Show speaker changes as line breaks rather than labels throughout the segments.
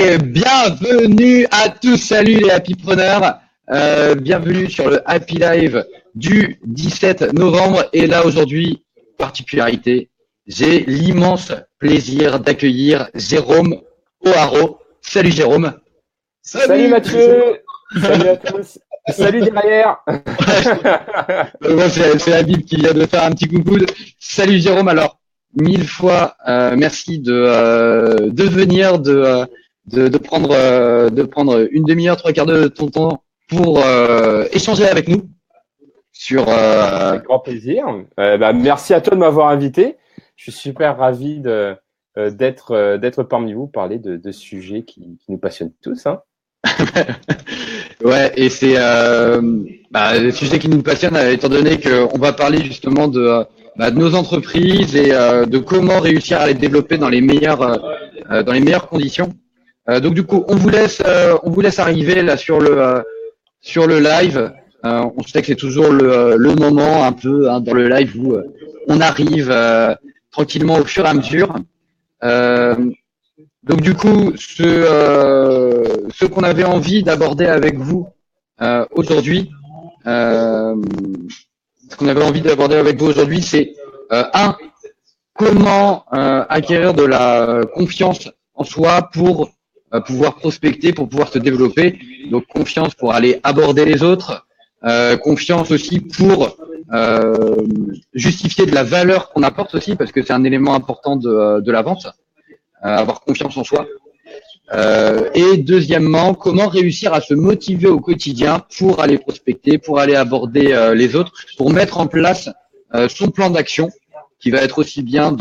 Et bienvenue à tous, salut les happypreneurs, bienvenue sur le Happy Live du 17 novembre. Et là aujourd'hui, particularité, j'ai l'immense plaisir d'accueillir Jérôme O'Haraud. Salut Jérôme.
Salut Mathieu. Salut à tous. Salut derrière.
C'est la Bible qui vient de faire un petit coucou. Salut Jérôme. Alors, mille fois merci de venir, de prendre une demi-heure, trois quarts d'heure de ton temps pour échanger avec nous sur.
Avec grand plaisir. Merci à toi de m'avoir invité. Je suis super ravi d'être parmi vous, parler de sujets qui nous passionnent tous. Hein.
Ouais, et c'est le sujet qui nous passionne, étant donné qu'on va parler justement de nos entreprises et de comment réussir à les développer dans les meilleures conditions. Donc du coup, on vous laisse arriver là sur le live. On sait que c'est toujours le moment un peu dans le live où on arrive tranquillement au fur et à mesure. Donc du coup, ce qu'on avait envie d'aborder avec vous aujourd'hui, c'est comment acquérir de la confiance en soi pour pouvoir prospecter, pour pouvoir se développer. Donc confiance pour aller aborder les autres, confiance aussi pour justifier de la valeur qu'on apporte aussi, parce que c'est un élément important de la vente. Avoir confiance en soi. Et deuxièmement, comment réussir à se motiver au quotidien pour aller prospecter, pour aller aborder les autres, pour mettre en place son plan d'action, qui va être aussi bien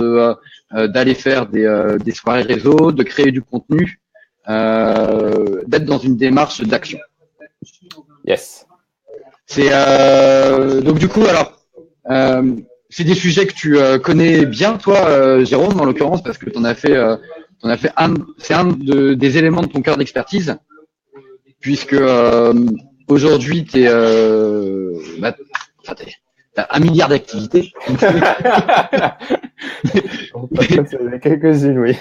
d'aller faire des soirées réseau, de créer du contenu, d'être dans une démarche d'action.
Yes.
C'est donc du coup alors. C'est des sujets que tu connais bien, toi, Jérôme, en l'occurrence, parce que c'est un des éléments de ton cœur d'expertise, puisque aujourd'hui, t'as 1 milliard d'activités.
Quelques-unes, oui.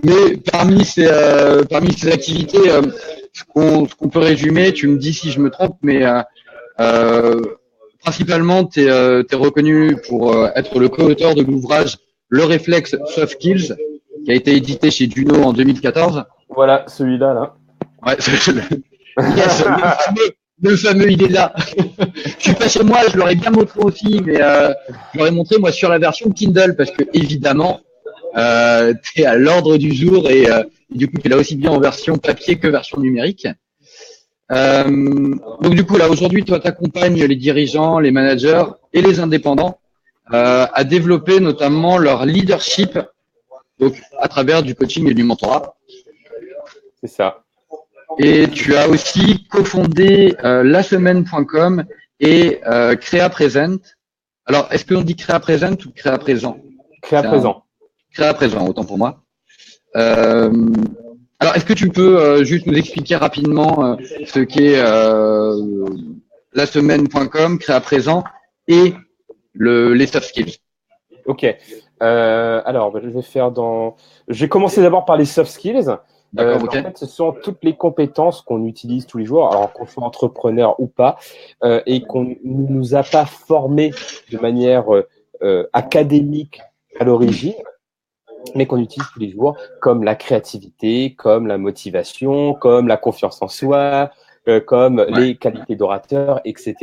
Mais parmi ces activités, ce qu'on peut résumer, tu me dis si je me trompe, mais principalement, tu es reconnu pour être le co-auteur de l'ouvrage Le Réflexe Soft Skills, qui a été édité chez Duno en 2014.
Voilà, celui-là, là.
Ouais, yes, le fameux, il est là. Je suis pas chez moi, je l'aurais bien montré aussi, mais je l'aurais montré moi sur la version Kindle, parce que évidemment, tu es à l'ordre du jour et du coup, tu es là aussi bien en version papier que version numérique. Donc du coup là aujourd'hui toi t'accompagnes les dirigeants, les managers et les indépendants à développer notamment leur leadership, donc à travers du coaching et du mentorat.
C'est ça.
Et tu as aussi cofondé lasemaine.com et Créa Present. Alors est-ce qu'on dit Créa Present ou Créa Présent?
Créa Présent.
Créa Présent, autant pour moi. Alors, est-ce que tu peux juste nous expliquer rapidement ce qu'est lasemaine.com, Créa Présent et les soft skills?
Ok. Alors, je vais commencer d'abord par les soft skills.
D'accord, ok.
En fait, ce sont toutes les compétences qu'on utilise tous les jours, alors qu'on soit entrepreneur ou pas, et qu'on ne nous a pas formés de manière académique à l'origine, mais qu'on utilise tous les jours, comme la créativité, comme la motivation, comme la confiance en soi, comme les qualités d'orateur, etc.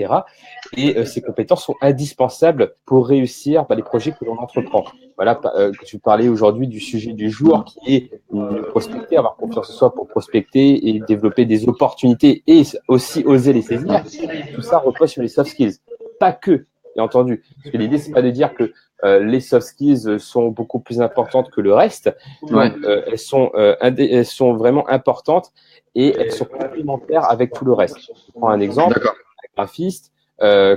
Et ces compétences sont indispensables pour réussir les projets que l'on entreprend. Voilà, tu parlais aujourd'hui du sujet du jour qui est prospecter, avoir confiance en soi pour prospecter et développer des opportunités et aussi oser les saisir. Tout ça repose sur les soft skills. Pas que, bien entendu. Parce que l'idée, c'est pas de dire que les soft skills sont beaucoup plus importantes que le reste. Donc, elles sont vraiment importantes et elles sont complémentaires avec tout le reste. Je prends un exemple, un graphiste,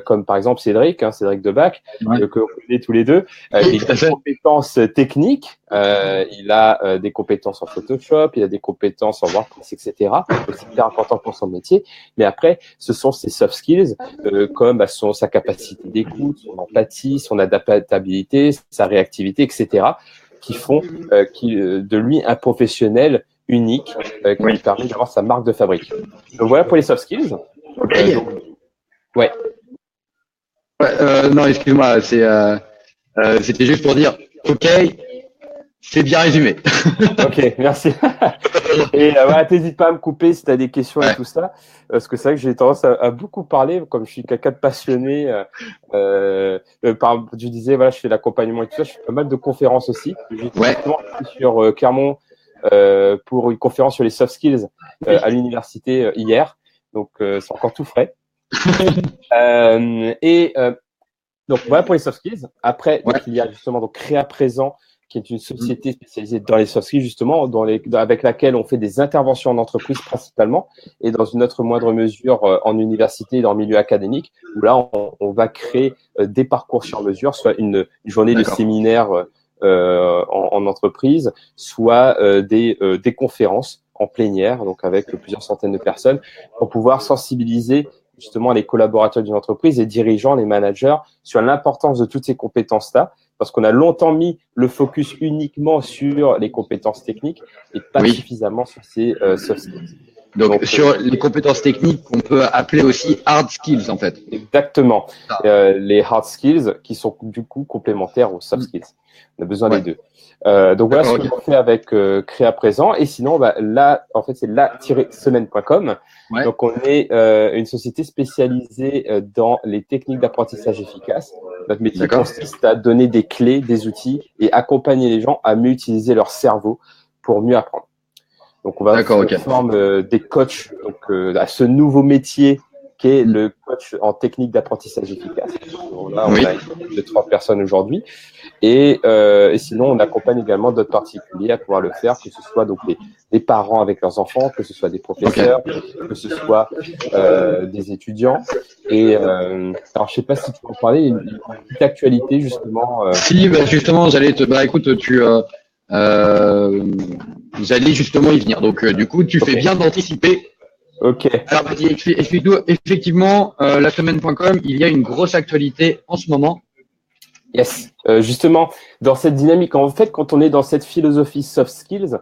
comme par exemple Cédric Debac, que vous connaissez tous les deux. Il a des compétences techniques, il a des compétences en Photoshop, il a des compétences en WordPress, etc. C'est super important pour son métier. Mais après, ce sont ses soft skills, comme sa capacité d'écoute, son empathie, son adaptabilité, sa réactivité, etc., qui font de lui un professionnel unique qui lui permet d'avoir sa marque de fabrique. Donc voilà pour les soft skills.
Okay.
Ouais.
Non, excuse-moi, c'était juste pour dire, ok, c'est bien résumé.
Ok, merci. Et voilà, t'hésites pas à me couper si tu as des questions et tout ça, parce que c'est vrai que j'ai tendance à beaucoup parler, comme je suis quelqu'un de passionné. Tu disais, voilà, je fais l'accompagnement et tout ça, je fais pas mal de conférences aussi. J'ai justement été sur Clermont pour une conférence sur les soft skills à l'université hier, donc c'est encore tout frais. Donc voilà pour les soft skills. Après, donc, il y a justement donc Créa Présent, qui est une société spécialisée dans les soft skills, justement, avec laquelle on fait des interventions en entreprise principalement, et dans une autre moindre mesure en université et dans le milieu académique, où là, on va créer des parcours sur mesure, soit une journée de séminaire en entreprise, soit des conférences en plénière, donc avec plusieurs centaines de personnes, pour pouvoir sensibiliser justement les collaborateurs d'une entreprise, les dirigeants, les managers, sur l'importance de toutes ces compétences-là, parce qu'on a longtemps mis le focus uniquement sur les compétences techniques et pas suffisamment sur ces soft skills.
Donc sur les compétences techniques qu'on peut appeler aussi hard skills en fait.
Exactement. Les hard skills qui sont du coup complémentaires aux soft skills. On a besoin des deux. Donc voilà ce qu'on fait avec Créa Présent. Et sinon, là, en fait, c'est la-semaine.com. Donc on est une société spécialisée dans les techniques d'apprentissage efficaces. Notre métier consiste à donner des clés, des outils et accompagner les gens à mieux utiliser leur cerveau pour mieux apprendre. Donc on va former des coachs à ce nouveau métier qui est le coach en technique d'apprentissage efficace. Donc là, on a une équipe de 3 personnes aujourd'hui. Et sinon, on accompagne également d'autres particuliers à pouvoir le faire, que ce soit donc des parents avec leurs enfants, que ce soit des professeurs, que ce soit des étudiants. Et alors, je sais pas si tu peux en parler, une petite actualité justement.
Si, justement, écoute, j'allais justement y venir. Donc, du coup, tu fais bien d'anticiper.
Ok.
Alors, vas-y, explique-nous. Effectivement, la semaine.com, il y a une grosse actualité en ce moment.
Yes. Justement, dans cette dynamique, en fait, quand on est dans cette philosophie soft skills,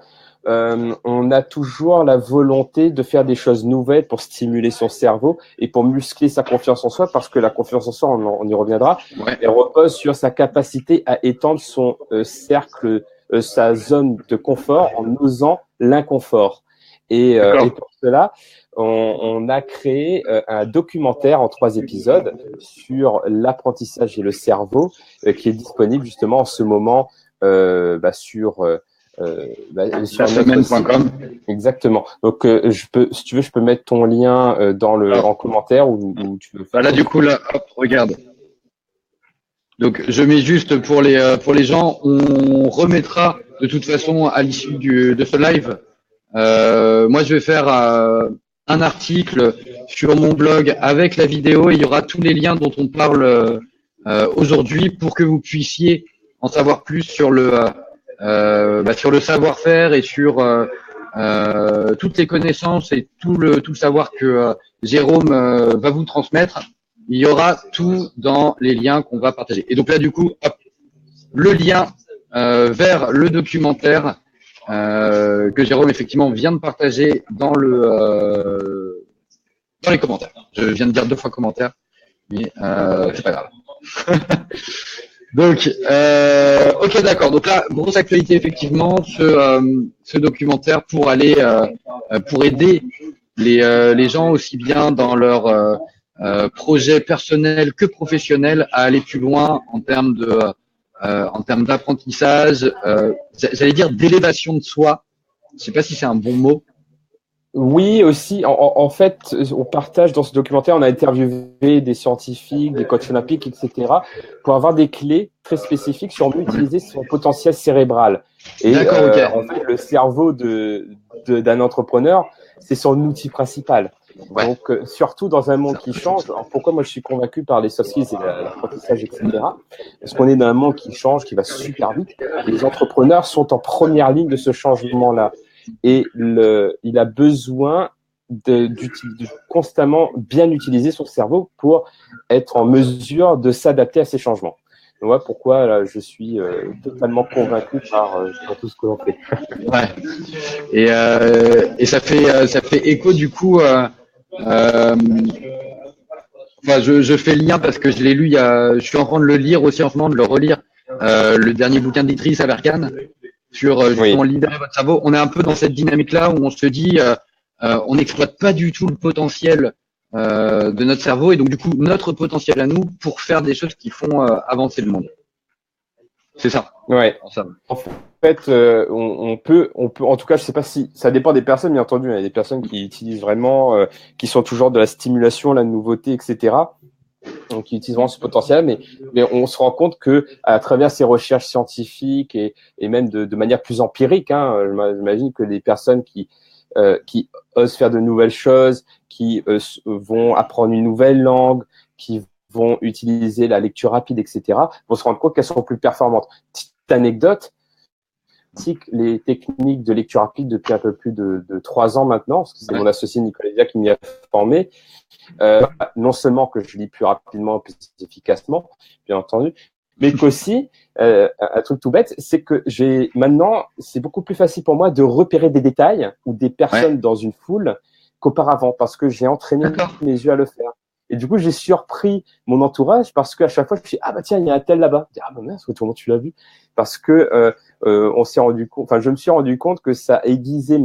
on a toujours la volonté de faire des choses nouvelles pour stimuler son cerveau et pour muscler sa confiance en soi, parce que la confiance en soi, on y reviendra, elle repose sur sa capacité à étendre son cercle, sa zone de confort en osant l'inconfort. Et pour cela, on a créé un documentaire en 3 épisodes sur l'apprentissage et le cerveau qui est disponible justement en ce moment sur
semaine.com.
Exactement. Donc, si tu veux, je peux mettre ton lien en commentaire ou tu veux faire.
Voilà, du coup, là, hop, regarde. Donc, je mets juste pour les gens, on remettra de toute façon à l'issue de ce live. Moi, je vais faire un article sur mon blog avec la vidéo. Et il y aura tous les liens dont on parle aujourd'hui pour que vous puissiez en savoir plus sur le savoir-faire et sur toutes les connaissances et tout le savoir que Jérôme va vous transmettre. Il y aura tout dans les liens qu'on va partager. Et donc là, du coup, hop, le lien vers le documentaire que Jérôme effectivement vient de partager dans les commentaires. Je viens de dire 2 fois commentaire, mais c'est pas grave. Donc, ok, d'accord. Donc là, grosse actualité effectivement, ce documentaire pour aller pour aider les gens aussi bien dans leur projet personnel que professionnel à aller plus loin en termes d'apprentissage, j'allais dire d'élévation de soi. Je sais pas si c'est un bon mot.
Oui, aussi. En fait, on partage dans ce documentaire, on a interviewé des scientifiques, des coachs olympiques, etc., pour avoir des clés très spécifiques sur mieux utiliser son potentiel cérébral. Et en fait, le cerveau d'un entrepreneur, c'est son outil principal. Donc, surtout dans un monde qui change. Alors, pourquoi moi je suis convaincu par les soft skills et l'apprentissage, etc. Parce qu'on est dans un monde qui change, qui va super vite. Les entrepreneurs sont en première ligne de ce changement-là. Et il a besoin de constamment bien utiliser son cerveau pour être en mesure de s'adapter à ces changements. Voilà pourquoi là, je suis totalement convaincu par tout ce que l'on fait.
Ouais. Et ça fait écho du coup. Enfin, je fais le lien parce que je l'ai lu je suis en train de le lire aussi en ce moment, de le relire. Le dernier bouquin d'Idriss Aberkan sur justement
Oui,
libérer votre cerveau. On est un peu dans cette dynamique-là où on se dit, on n'exploite pas du tout le potentiel de notre cerveau et donc du coup notre potentiel à nous pour faire des choses qui font avancer le monde. C'est ça.
ouais.
Ça.
En fait, on peut, en tout cas, je sais pas si ça dépend des personnes, bien entendu. Il y a des personnes qui utilisent vraiment, qui sont toujours de la stimulation, la nouveauté, etc. Donc, qui utilisent vraiment ce potentiel, mais on se rend compte que à travers ces recherches scientifiques et même de manière plus empirique, hein, j'imagine que les personnes qui osent faire de nouvelles choses, qui vont apprendre une nouvelle langue, qui vont utiliser la lecture rapide, etc., vont se rendre compte qu'elles sont plus performantes. Petite anecdote, les techniques de lecture rapide depuis un peu plus de 3 ans maintenant, parce que c'est mon associé Nicolas Dia qui m'y a formé. Non seulement que je lis plus rapidement, plus efficacement, bien entendu, mais qu'aussi, un truc tout bête, c'est que maintenant, c'est beaucoup plus facile pour moi de repérer des détails ou des personnes dans une foule qu'auparavant, parce que j'ai entraîné mes yeux à le faire. Et du coup, j'ai surpris mon entourage parce qu'à chaque fois, je me dis, ah bah tiens, il y a un tel là-bas. Je dis, ah bah mince, comment tu l'as vu? Parce que on s'est rendu compte, enfin, je me suis rendu compte que ça aiguisait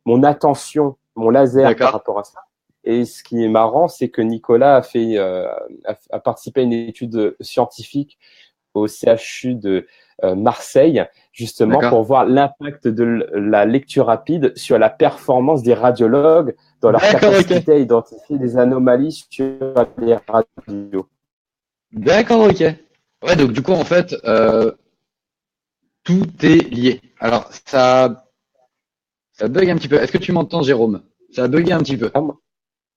mon attention, mon laser par rapport à ça. Et ce qui est marrant, c'est que Nicolas a participé à une étude scientifique au CHU de Marseille, justement pour voir l'impact de la lecture rapide sur la performance des radiologues dans leur capacité à identifier des anomalies sur les radios.
D'accord, ok. Ouais, donc du coup, en fait, tout est lié. Alors, ça bug un petit peu. Est-ce que tu m'entends, Jérôme? Ça a bugué un petit peu.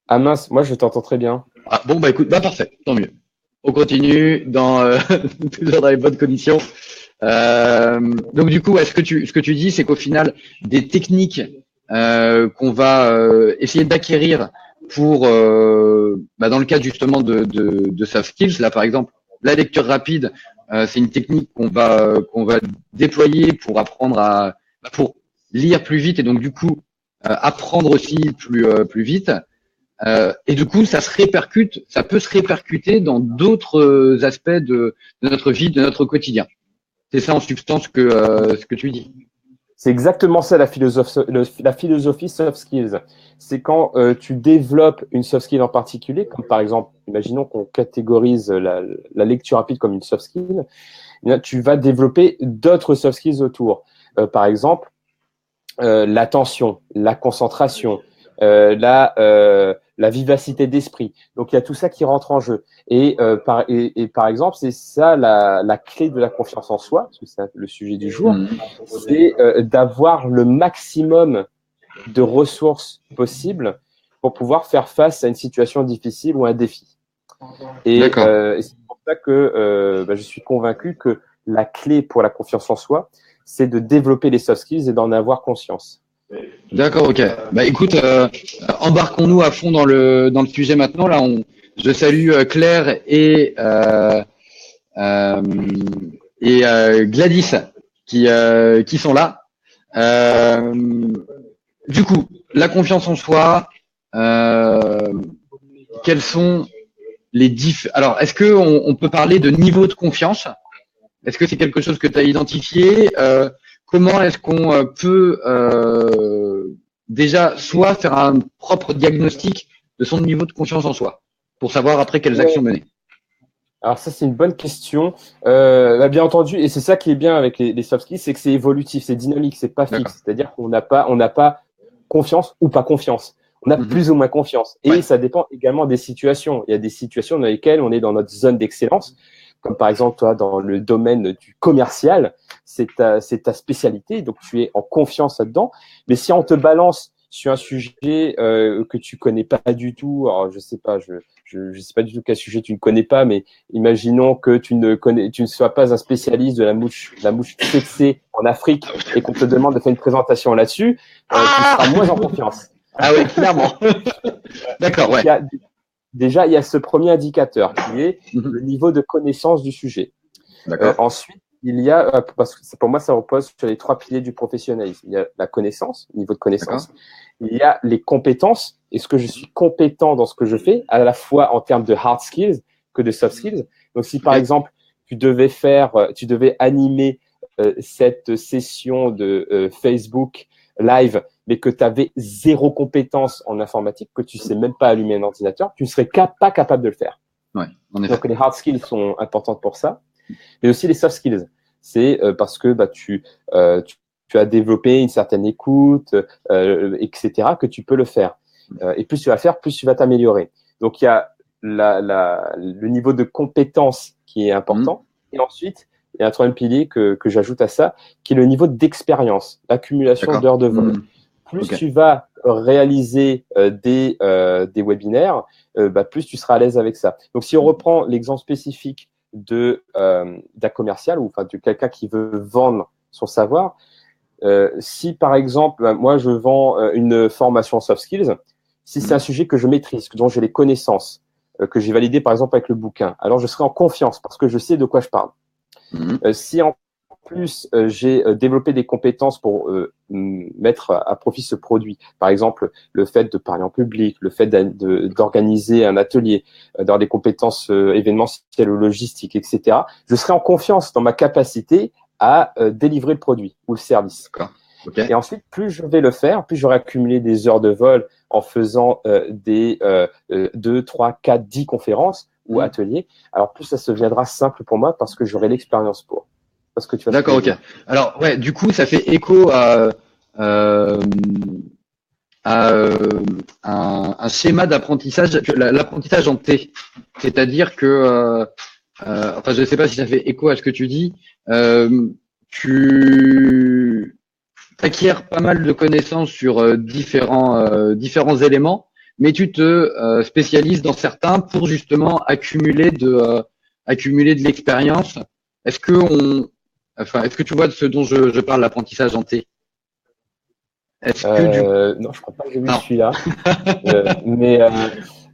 Ah mince, moi je t'entends très bien.
Ah, bon, bah écoute, bah parfait, tant mieux. On continue toujours dans les bonnes conditions. Donc du coup, ce que tu dis, c'est qu'au final, des techniques qu'on va essayer d'acquérir pour, dans le cadre justement de soft skills, là par exemple, la lecture rapide, c'est une technique qu'on va déployer pour apprendre pour lire plus vite et donc du coup apprendre aussi plus vite. Et du coup, ça peut se répercuter dans d'autres aspects de notre vie, de notre quotidien. C'est ça en substance ce que tu dis.
C'est exactement ça la philosophie soft skills. C'est quand tu développes une soft skill en particulier, comme par exemple, imaginons qu'on catégorise la lecture rapide comme une soft skill, tu vas développer d'autres soft skills autour. Par exemple, l'attention, la concentration, la vivacité d'esprit. Donc il y a tout ça qui rentre en jeu. Et par exemple, c'est ça la clé de la confiance en soi, parce que c'est le sujet du jour, c'est d'avoir le maximum de ressources possibles pour pouvoir faire face à une situation difficile ou un défi. Et c'est pour ça que je suis convaincu que la clé pour la confiance en soi, c'est de développer les soft skills et d'en avoir conscience.
D'accord, ok. Bah écoute, embarquons-nous à fond dans le sujet maintenant. Là, je salue Claire et Gladys qui sont là. Du coup, la confiance en soi. Quels sont les Alors, est-ce que on peut parler de niveau de confiance? Est-ce que c'est quelque chose que tu as identifié? Comment est-ce qu'on peut déjà soit faire un propre diagnostic de son niveau de confiance en soi pour savoir après quelles actions mener?
Alors ça, c'est une bonne question. Bien entendu, et c'est ça qui est bien avec les soft skills, c'est que c'est évolutif, c'est dynamique, c'est pas fixe. C'est-à-dire qu'on n'a pas confiance ou pas confiance. On a plus ou moins confiance. Et ça dépend également des situations. Il y a des situations dans lesquelles on est dans notre zone d'excellence, comme par exemple, toi, dans le domaine du commercial, c'est ta spécialité, donc tu es en confiance là-dedans. Mais si on te balance sur un sujet que tu connais pas du tout, alors je sais pas du tout quel sujet tu ne connais pas, mais imaginons que tu ne sois pas un spécialiste de la mouche tsetse en Afrique et qu'on te demande de faire une présentation là-dessus, tu seras moins en confiance.
Ah oui, clairement. D'accord, ouais.
Déjà, il y a ce premier indicateur qui est le niveau de connaissance du sujet.
D'accord.
Ensuite, il y a, parce que pour moi, ça repose sur les 3 piliers du professionnalisme. Il y a la connaissance, niveau de connaissance. Il y a les compétences. Est-ce que je suis compétent dans ce que je fais, à la fois en termes de hard skills que de soft skills? Donc, si par exemple, tu devais animer cette session de Facebook live, mais que tu avais 0 compétence en informatique, que tu sais même pas allumer un ordinateur, tu ne serais pas capable de le faire.
Ouais, en effet.
Donc, les hard skills sont importantes pour ça, mais aussi les soft skills. C'est parce que tu as développé une certaine écoute, etc., que tu peux le faire. Et plus tu vas faire, plus tu vas t'améliorer. Donc, il y a le niveau de compétence qui est important. Et ensuite, il y a un troisième pilier que j'ajoute à ça, qui est le niveau d'expérience, l'accumulation d'heures de vol. Plus tu vas réaliser des webinaires, plus tu seras à l'aise avec ça. Donc, si on reprend l'exemple spécifique d'un commercial ou de quelqu'un qui veut vendre son savoir, si par exemple, moi je vends une formation soft skills, si c'est un sujet que je maîtrise, dont j'ai les connaissances, que j'ai validé par exemple avec le bouquin, alors je serai en confiance parce que je sais de quoi je parle. Si en plus j'ai développé des compétences pour mettre à profit ce produit, par exemple le fait de parler en public, le fait d'organiser un atelier, d'avoir des compétences événementielles ou logistiques, etc., je serai en confiance dans ma capacité à délivrer le produit ou le service. Et ensuite, plus je vais le faire, plus j'aurai accumulé des heures de vol en faisant des 2, 3, 4, 10 conférences ou ateliers, alors plus ça se deviendra simple pour moi parce que j'aurai l'expérience pour. Parce que tu vas.
D'accord, ok. Alors, ouais, du coup, ça fait écho à un schéma d'apprentissage, l'apprentissage en T. C'est-à-dire que, enfin, je ne sais pas si ça fait écho à ce que tu dis, tu acquiers pas mal de connaissances sur différents éléments, mais tu te spécialises dans certains pour justement accumuler de l'expérience. Est-ce que tu vois de ce dont je parle, l'apprentissage en T?
Non, je crois pas que j'ai vu celui-là. Mais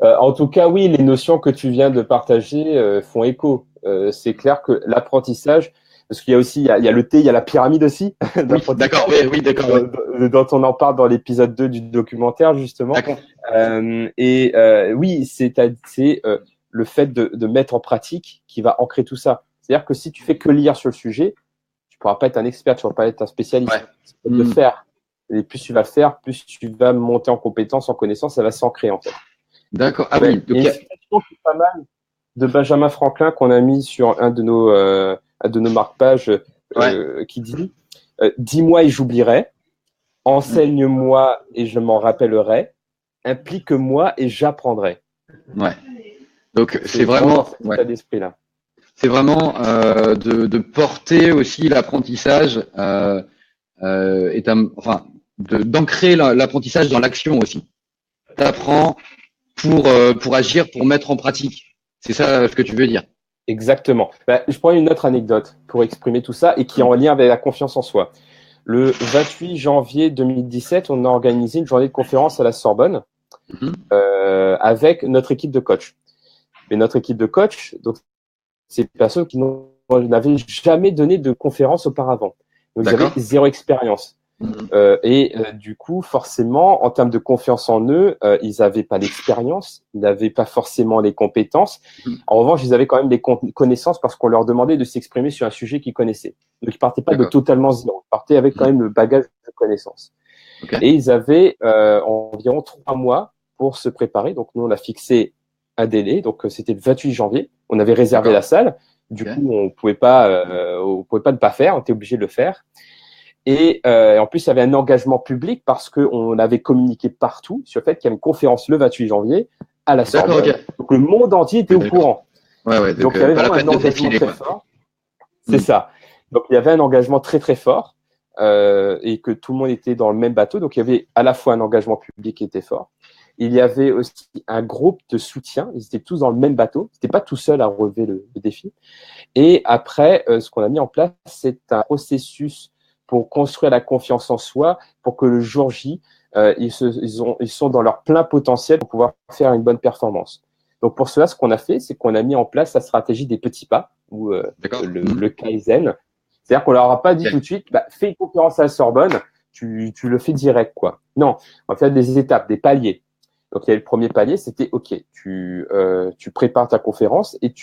en tout cas, oui, les notions que tu viens de partager font écho. C'est clair que l'apprentissage, parce qu'il y a aussi, il y a le T, il y a la pyramide aussi.
Oui, d'accord, oui, d'accord.
Dont on en parle dans l'épisode 2 du documentaire, justement.
D'accord.
Oui, c'est le fait de mettre en pratique qui va ancrer tout ça. C'est-à-dire que si tu fais que lire sur le sujet, tu pourras pas être un expert, tu pourras pas être un spécialiste.
Ouais.
C'est de faire. Et plus tu vas le faire, plus tu vas monter en compétence, en connaissance, ça va s'ancrer en fait.
D'accord. Ah oui.
Il y a une citation qui est pas mal de Benjamin Franklin qu'on a mis sur un de nos marque-pages qui dit dis-moi et j'oublierai, enseigne-moi et je m'en rappellerai, implique-moi et j'apprendrai.
Ouais. Donc c'est vraiment
cet état d'esprit-là.
C'est vraiment de porter aussi l'apprentissage d'ancrer l'apprentissage dans l'action aussi. T'apprends pour agir, pour mettre en pratique. C'est ça ce que tu veux dire.
Exactement. Je prends une autre anecdote pour exprimer tout ça et qui est en lien avec la confiance en soi. Le 28 janvier 2017, on a organisé une journée de conférence à la Sorbonne avec notre équipe de coach. Mais notre équipe de coach, donc, c'est des personnes qui n'avaient jamais donné de conférence auparavant. Donc, ils avaient 0 expérience. Du coup, forcément, en termes de confiance en eux, ils n'avaient pas l'expérience, ils n'avaient pas forcément les compétences. En revanche, ils avaient quand même des connaissances parce qu'on leur demandait de s'exprimer sur un sujet qu'ils connaissaient. Donc, ils partaient pas de totalement zéro. Ils partaient avec quand même le bagage de connaissances. Et ils avaient environ 3 mois pour se préparer. Donc, nous, on a fixé un délai. Donc, c'était le 28 janvier. On avait réservé la salle. Du coup, on pouvait pas ne pas faire. On était obligé de le faire. Et en plus, il y avait un engagement public parce qu'on avait communiqué partout sur le fait qu'il y avait une conférence le 28 janvier à la Sorbonne. Donc, le monde entier était au courant. Donc, il y avait vraiment un engagement très fort. C'est ça. Donc, il y avait un engagement très, très fort et que tout le monde était dans le même bateau. Donc, il y avait à la fois un engagement public qui était fort. Il y avait aussi un groupe de soutien. Ils étaient tous dans le même bateau. Ils n'étaient pas tout seuls à relever le défi. Et après, ce qu'on a mis en place, c'est un processus pour construire la confiance en soi, pour que le jour J, ils sont dans leur plein potentiel pour pouvoir faire une bonne performance. Donc pour cela, ce qu'on a fait, c'est qu'on a mis en place la stratégie des petits pas. ou
D'accord.
le Kaizen. C'est-à-dire qu'on leur a pas dit tout de suite, fais une conférence à la Sorbonne, tu le fais direct, quoi. Non, on va faire des étapes, des paliers. Donc, il y a le premier palier, c'était, OK, tu prépares ta conférence et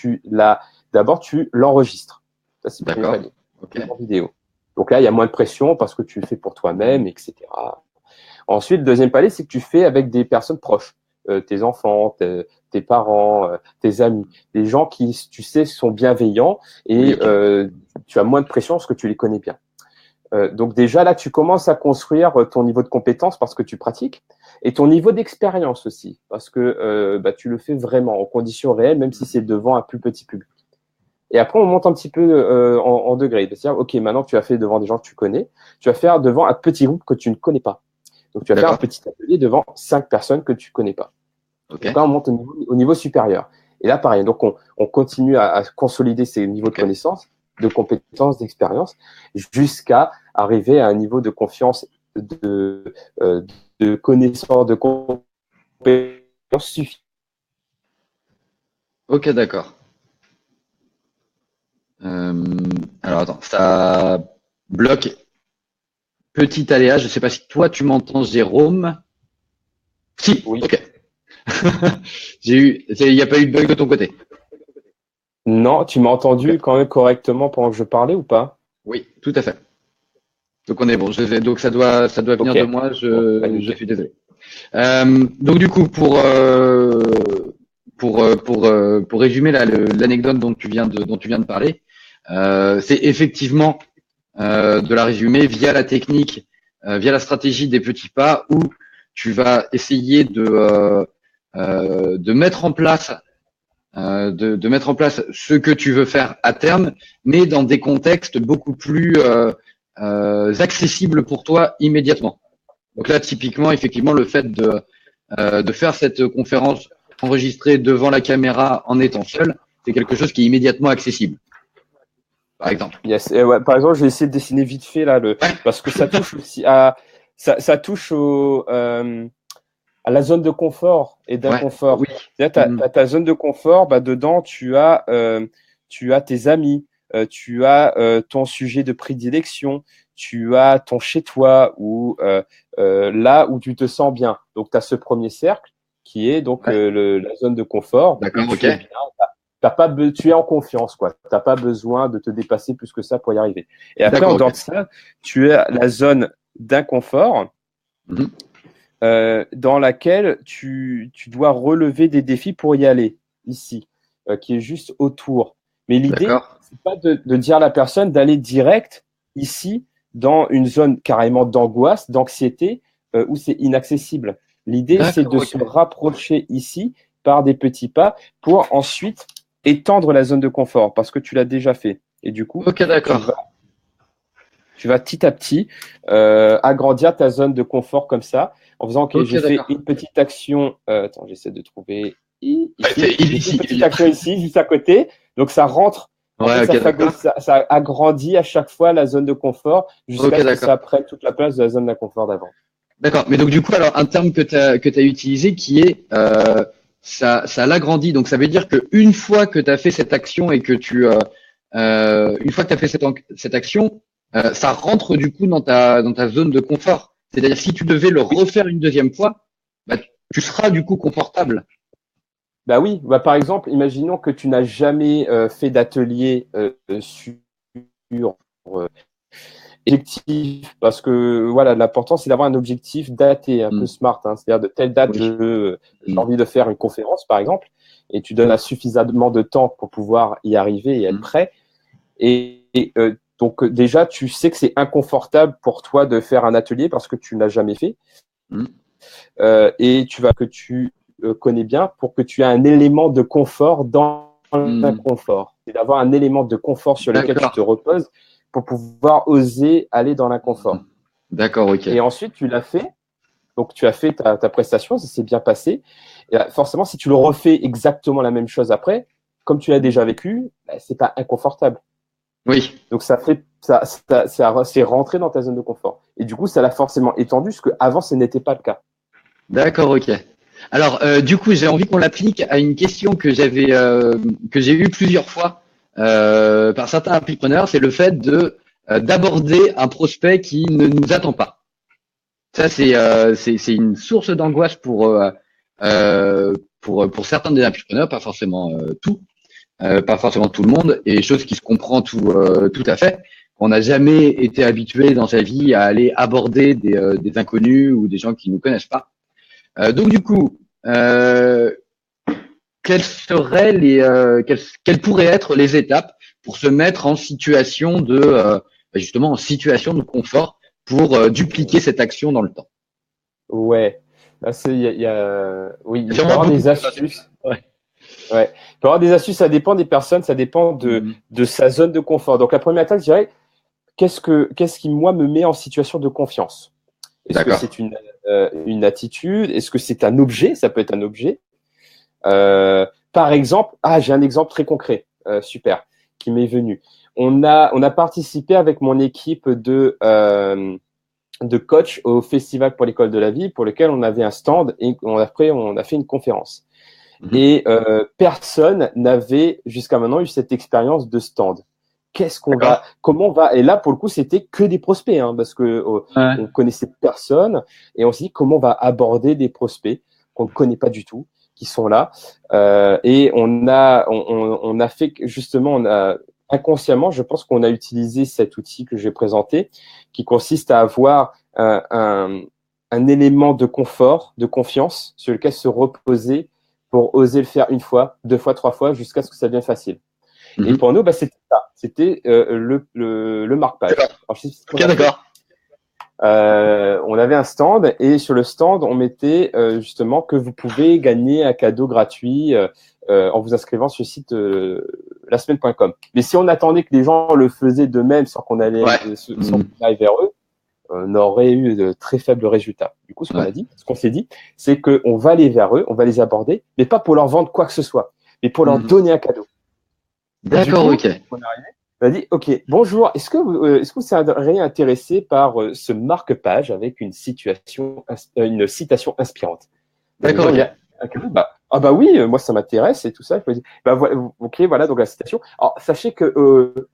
d'abord, tu l'enregistres. Ça, c'est le premier
D'accord.
palier.
Ok.
En vidéo. Donc là, il y a moins de pression parce que tu le fais pour toi-même, etc. Ensuite, le deuxième palier, c'est que tu fais avec des personnes proches, tes enfants, tes parents, tes amis, des gens qui, tu sais, sont bienveillants et
Oui, ok.
tu as moins de pression parce que tu les connais bien. Donc déjà, là, tu commences à construire ton niveau de compétence parce que tu pratiques et ton niveau d'expérience aussi parce que tu le fais vraiment en conditions réelles, même si c'est devant un plus petit public. Et après, on monte un petit peu en degré. C'est-à-dire, OK, maintenant que tu as fait devant des gens que tu connais, tu vas faire devant un petit groupe que tu ne connais pas. Donc, tu vas faire un
D'accord.
petit atelier devant 5 personnes que tu connais pas.
Ok.
Donc là, on monte au niveau supérieur. Et là, pareil. Donc, on continue à consolider ces niveaux de
Ok.
connaissances, de compétences, d'expérience, jusqu'à arriver à un niveau de confiance, de connaissance, de compétences suffisant.
Ok, d'accord. Alors attends, ça bloque. Petit aléa. Je sais pas si toi tu m'entends, Jérôme. Si.
Oui.
Ok. Il n'y a pas eu de bug de ton côté.
Non, tu m'as
Ok.
entendu quand même correctement pendant que je parlais ou pas?
Oui, tout à fait. Donc on est bon. Donc ça doit venir
Ok.
de moi.
Bon, bah
Je
nickel.
suis désolé. Donc du coup, pour résumer l'anecdote dont tu viens de parler, c'est effectivement de la résumer via la technique, via la stratégie des petits pas, où tu vas essayer de mettre en place de mettre en place ce que tu veux faire à terme, mais dans des contextes beaucoup plus accessibles pour toi immédiatement. Donc là, typiquement, effectivement, le fait de faire cette conférence enregistrée devant la caméra en étant seul, c'est quelque chose qui est immédiatement accessible, par exemple.
Yes. Ouais, par exemple, je vais essayer de dessiner vite fait là,
Ouais,
parce que ça touche aussi ça touche à la zone de confort et
ouais, oui.
d'inconfort. C'est-à-dire,
Mhm.
t'as ta zone de confort, dedans, tu as tes amis, tu as ton sujet de prédilection, tu as ton chez-toi ou là où tu te sens bien. Donc, tu as ce premier cercle qui est donc
Ouais,
la zone de confort où
d'accord, ok.
tu es bien. Tu es en confiance, quoi. T'as pas besoin de te dépasser plus que ça pour y arriver. Et après, en
D'accord,
dehors
ok.
de ça, tu as la zone d'inconfort
Mhm.
dans laquelle tu dois relever des défis pour y aller, ici, qui est juste autour. Mais l'idée,
D'accord,
c'est pas de dire à la personne d'aller direct ici dans une zone carrément d'angoisse, d'anxiété, où c'est inaccessible. L'idée, c'est
d'accord,
de
ok.
se rapprocher ici par des petits pas pour ensuite étendre la zone de confort parce que tu l'as déjà fait. Et du coup,
Ok,
tu vas,
d'accord.
tu vas petit à petit agrandir ta zone de confort comme ça, en faisant, OK,
Ok,
j'ai fait
d'accord.
une petite action. Attends, j'essaie de trouver
Ouais,
ici.
il est
J'ai fait une
ici, il est
petite
bien.
action ici, juste à côté. Donc, ça rentre. En
Ouais,
fait,
ok, d'accord.
ça agrandit à chaque fois la zone de confort
Ok,
jusqu'à ce que
d'accord.
ça prenne toute la place de la zone d'inconfort d'avant.
D'accord. Mais donc du coup, alors un terme que t'as utilisé qui est ça l'agrandit. Donc ça veut dire que une fois que tu as fait cette action et que une fois que tu as fait cette action, ça rentre du coup dans ta zone de confort. C'est-à-dire si tu devais le
Oui.
refaire une deuxième fois, bah, tu seras du coup confortable.
Bah oui, par exemple, imaginons que tu n'as jamais fait d'atelier sur objectif, parce que voilà, l'important c'est d'avoir un objectif daté, un peu
Hmm.
smart, hein, c'est-à-dire de telle date,
Oui.
j'ai
Hmm.
envie de faire une conférence, par exemple, et tu donnes suffisamment de temps pour pouvoir y arriver et être
Hmm.
prêt. Donc déjà, tu sais que c'est inconfortable pour toi de faire un atelier parce que tu n'as jamais fait,
Hmm.
et que tu connais bien pour que tu aies un élément de confort dans
Hmm.
l'inconfort. C'est d'avoir un élément de confort sur lequel tu te
D'accord.
reposes pour pouvoir oser aller dans
Hmm.
l'inconfort.
D'accord, ok.
Et ensuite, tu l'as fait. Donc, tu as fait ta prestation, ça s'est bien passé. Et là, forcément, si tu le refais exactement la même chose après, comme tu l'as déjà vécu, c'est pas inconfortable.
Oui.
Donc, c'est rentré dans ta zone de confort. Et du coup, ça l'a forcément étendu, ce que avant, ce n'était pas le cas.
D'accord, ok. Alors, du coup, j'ai envie qu'on l'applique à une question que j'ai eue plusieurs fois par certains appreneurs, c'est le fait de d'aborder un prospect qui ne nous attend pas. Ça, c'est une source d'angoisse pour certains des appreneurs, pas forcément pas forcément tout le monde, et chose qui se comprend tout à fait. On n'a jamais été habitué dans sa vie à aller aborder des inconnus ou des gens qui nous connaissent pas. Donc du coup, quelles pourraient être les étapes pour se mettre en situation justement en situation de confort pour dupliquer cette action dans le temps?
Ouais. Là, oui, il peut y avoir des astuces.
Ouais.
Ouais. Il peut y avoir des astuces, ça dépend des personnes, ça dépend de sa zone de confort. Donc, la première étape, je dirais, qu'est-ce qui, moi, me met en situation de confiance? Est-ce que c'est une attitude? Est-ce que c'est un objet? Ça peut être un objet. Par exemple, j'ai un exemple très concret, super, qui m'est venu. On a participé avec mon équipe de coach au Festival pour l'école de la vie, pour lequel on avait un stand et après on a fait une conférence. Et personne n'avait jusqu'à maintenant eu cette expérience de stand. Comment on va, et là pour le coup c'était que des prospects, hein, parce que on connaissait personne et on s'est dit comment on va aborder des prospects qu'on ne connaît pas du tout, qui sont là, et on a fait justement, inconsciemment, je pense qu'on a utilisé cet outil que j'ai présenté, qui consiste à avoir un élément de confort, de confiance sur lequel se reposer pour oser le faire une fois, 2 fois, 3 fois, jusqu'à ce que ça devienne facile. Et pour nous, c'était ça. C'était le marque-page.
D'accord.
On avait un stand et sur le stand, on mettait justement que vous pouvez gagner un cadeau gratuit en vous inscrivant sur le site lasemaine.com. Mais si on attendait que les gens le faisaient d'eux-mêmes sans qu'on allait vers eux, on aurait eu de très faibles résultats. Du coup, ce qu'on s'est dit, c'est qu'on va aller vers eux, on va les aborder, mais pas pour leur vendre quoi que ce soit, mais pour leur donner un cadeau.
D'accord, ok.
On a dit, ok, bonjour, est-ce que vous seriez intéressé par ce marque-page avec une citation inspirante?
D'accord,
ok. Oui, moi ça m'intéresse et tout ça. Je me dis, ok, voilà, donc la citation. Alors, sachez que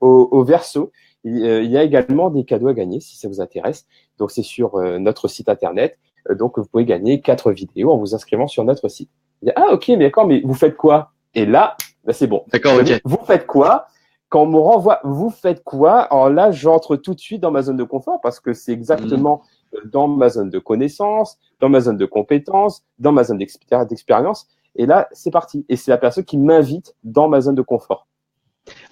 au verso, il y a également des cadeaux à gagner si ça vous intéresse. Donc, c'est sur notre site internet. Donc, vous pouvez gagner 4 vidéos en vous inscrivant sur notre site. Je dis, ok, mais d'accord, mais vous faites quoi? Et là, c'est bon.
D'accord, ok.
Vous faites quoi? Quand on me renvoie, vous faites quoi? Alors là, j'entre tout de suite dans ma zone de confort parce que c'est exactement dans ma zone de connaissance, dans ma zone de compétence, dans ma zone d'expérience. Et là, c'est parti. Et c'est la personne qui m'invite dans ma zone de confort.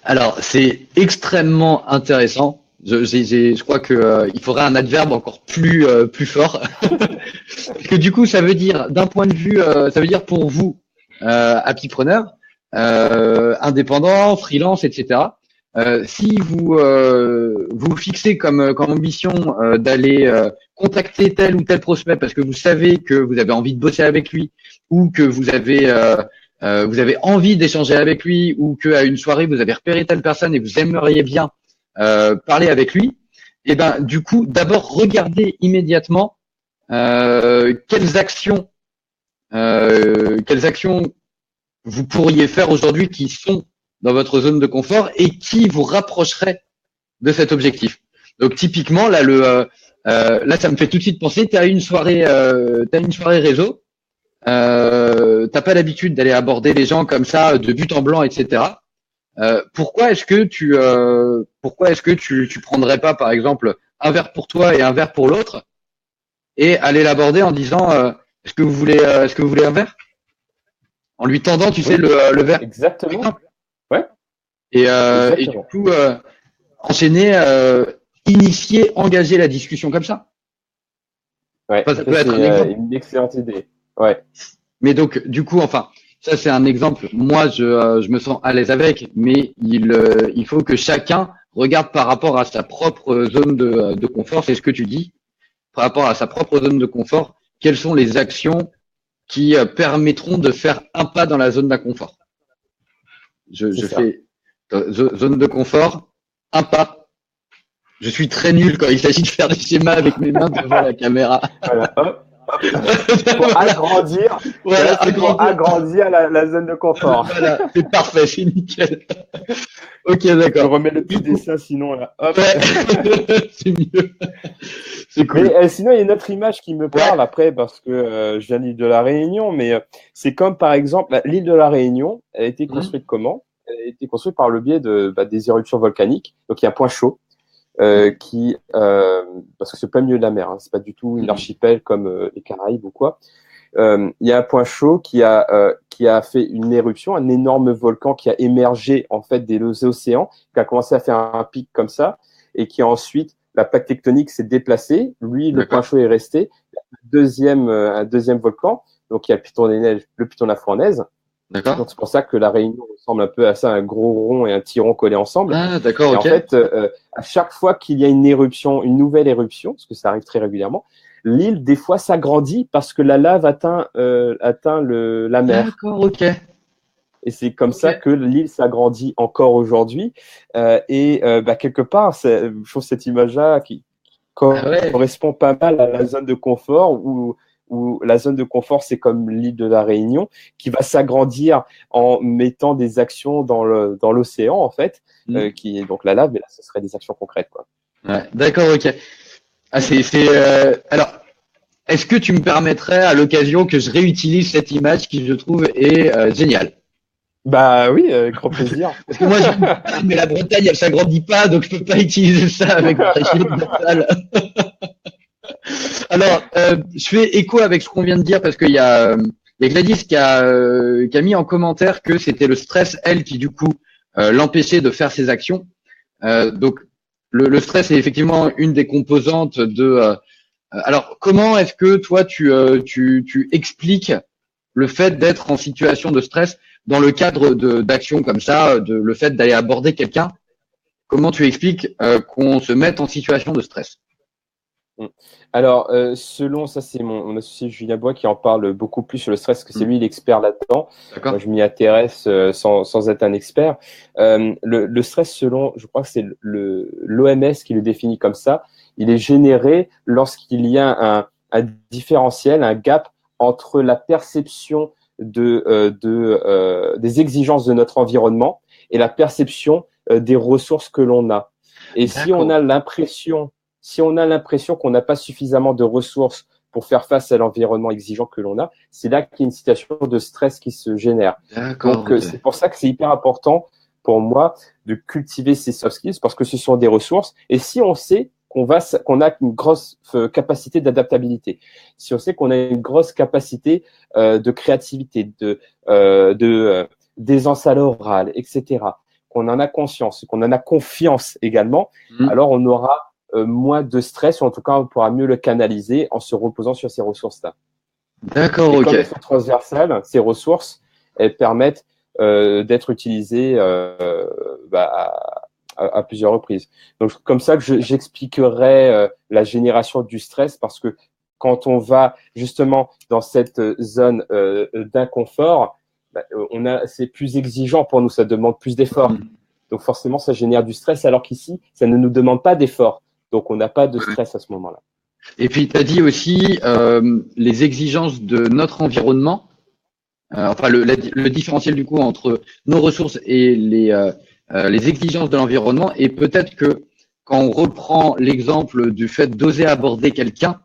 Alors, c'est extrêmement intéressant. Je crois que il faudrait un adverbe encore plus fort. Parce que du coup, ça veut dire, d'un point de vue, ça veut dire pour vous, happypreneur, indépendant, freelance, etc. Si vous fixez comme ambition d'aller contacter tel ou tel prospect parce que vous savez que vous avez envie de bosser avec lui ou que vous avez envie d'échanger avec lui ou qu'à une soirée vous avez repéré telle personne et vous aimeriez bien parler avec lui, et ben du coup d'abord regardez immédiatement quelles actions vous pourriez faire aujourd'hui qui sont dans votre zone de confort et qui vous rapprocherait de cet objectif. Donc typiquement là là ça me fait tout de suite penser, t'as une soirée réseau, t'as pas l'habitude d'aller aborder les gens comme ça de but en blanc, etc. Pourquoi est-ce que tu prendrais pas par exemple un verre pour toi et un verre pour l'autre et aller l'aborder en disant est-ce que vous voulez un verre, en lui tendant sais le verre.
Exactement. Ouais.
Et du coup enchaîner, initier, engager la discussion comme ça.
Ouais, ça peut être une excellente idée. Ouais.
Mais donc du coup, enfin, ça c'est un exemple. Moi, je me sens à l'aise avec, mais il faut que chacun regarde par rapport à sa propre zone de confort. C'est ce que tu dis. Par rapport à sa propre zone de confort, quelles sont les actions qui permettront de faire un pas dans la zone d'inconfort? Je fais zone de confort, un pas. Je suis très nul quand il s'agit de faire des schémas avec mes mains devant la caméra.
Voilà, hop. Pour agrandir,
Voilà,
c'est pour agrandir la zone de confort.
Voilà, c'est parfait, c'est nickel. Ok,
Je
d'accord.
remets le petit dessin sinon là. Hop.
Ouais, c'est mieux. C'est cool.
Mais sinon, il y a une autre image qui me parle
Ouais.
après parce que je viens de l'île de la Réunion, mais c'est comme par exemple l'île de la Réunion, elle a été
Mhm.
construite comment? Elle a été construite par le biais des éruptions volcaniques. Donc il y a un point chaud parce que c'est plein milieu de la mer, hein, c'est pas du tout une
Mhm.
archipel comme les Caraïbes ou quoi. Il y a un point chaud qui a fait une éruption, un énorme volcan qui a émergé en fait des océans, qui a commencé à faire un pic comme ça, et qui ensuite la plaque tectonique s'est déplacée. Lui, le point
D'accord.
chaud est resté. Un deuxième volcan, donc il y a le Piton des Neiges, le Piton de la Fournaise.
D'accord.
Donc c'est pour ça que la Réunion ressemble un peu à ça, un gros rond et un petit rond collés ensemble.
Ah, d'accord,
Et en
ok.
fait, à chaque fois qu'il y a une éruption, une nouvelle éruption, parce que ça arrive très régulièrement, l'île, des fois, s'agrandit parce que la lave atteint la mer.
D'accord, ok.
Et c'est comme
Ok.
ça que l'île s'agrandit encore aujourd'hui. Quelque part, je trouve cette image-là qui
Ah ouais.
correspond pas mal à la zone de confort où la zone de confort, c'est comme l'île de la Réunion, qui va s'agrandir en mettant des actions dans l'océan, en fait,
Mhm.
qui est donc la lave, mais là, ce serait des actions concrètes, quoi.
Ouais, d'accord, ok. Ah, alors, est-ce que tu me permettrais à l'occasion que je réutilise cette image qui, je trouve, est géniale?
Bah oui, avec grand plaisir.
Parce que moi, je viens de Bretagne, mais la Bretagne, elle s'agrandit pas, donc je peux pas utiliser ça avec ma chienne natale. Alors, je fais écho avec ce qu'on vient de dire parce qu'il y a Gladys qui a mis en commentaire que c'était le stress, elle, qui du coup l'empêchait de faire ses actions. Donc, le stress est effectivement une des composantes alors, comment est-ce que toi, tu expliques le fait d'être en situation de stress dans le cadre d'actions comme ça, le fait d'aller aborder quelqu'un? Comment tu expliques qu'on se mette en situation de stress?
Mm. Alors, selon ça, c'est mon associé Julien Bois qui en parle beaucoup plus sur le stress, parce que c'est
Hmm.
lui l'expert là-dedans. Moi,
D'accord.
je m'y intéresse sans être un expert. Le stress, selon, je crois que c'est l'OMS qui le définit comme ça, il est généré lorsqu'il y a un différentiel, un gap entre la perception des exigences de notre environnement et la perception des ressources que l'on a. Et
D'accord.
si on a l'impression qu'on n'a pas suffisamment de ressources pour faire face à l'environnement exigeant que l'on a, c'est là qu'il y a une situation de stress qui se génère.
D'accord,
Donc,
ok.
c'est pour ça que c'est hyper important pour moi de cultiver ces soft skills parce que ce sont des ressources. Et si on sait qu'on a une grosse capacité d'adaptabilité, si on sait qu'on a une grosse capacité de créativité, d'aisance à l'oral, etc., qu'on en a conscience, qu'on en a confiance également,
Hmm.
alors on aura moins de stress, ou en tout cas, on pourra mieux le canaliser en se reposant sur ces ressources-là.
D'accord,
Et
ok.
comme elles sont transversales, ces ressources, elles permettent d'être utilisées à plusieurs reprises. Donc, comme ça que j'expliquerai la génération du stress, parce que quand on va justement dans cette zone d'inconfort, c'est plus exigeant pour nous, ça demande plus d'efforts.
Hmm.
Donc forcément, ça génère du stress, alors qu'ici, ça ne nous demande pas d'effort. Donc on n'a pas de
Ouais.
stress à ce moment-là.
Et puis, tu as dit aussi les exigences de notre environnement, enfin le différentiel du coup entre nos ressources et les exigences de l'environnement. Et peut-être que quand on reprend l'exemple du fait d'oser aborder quelqu'un,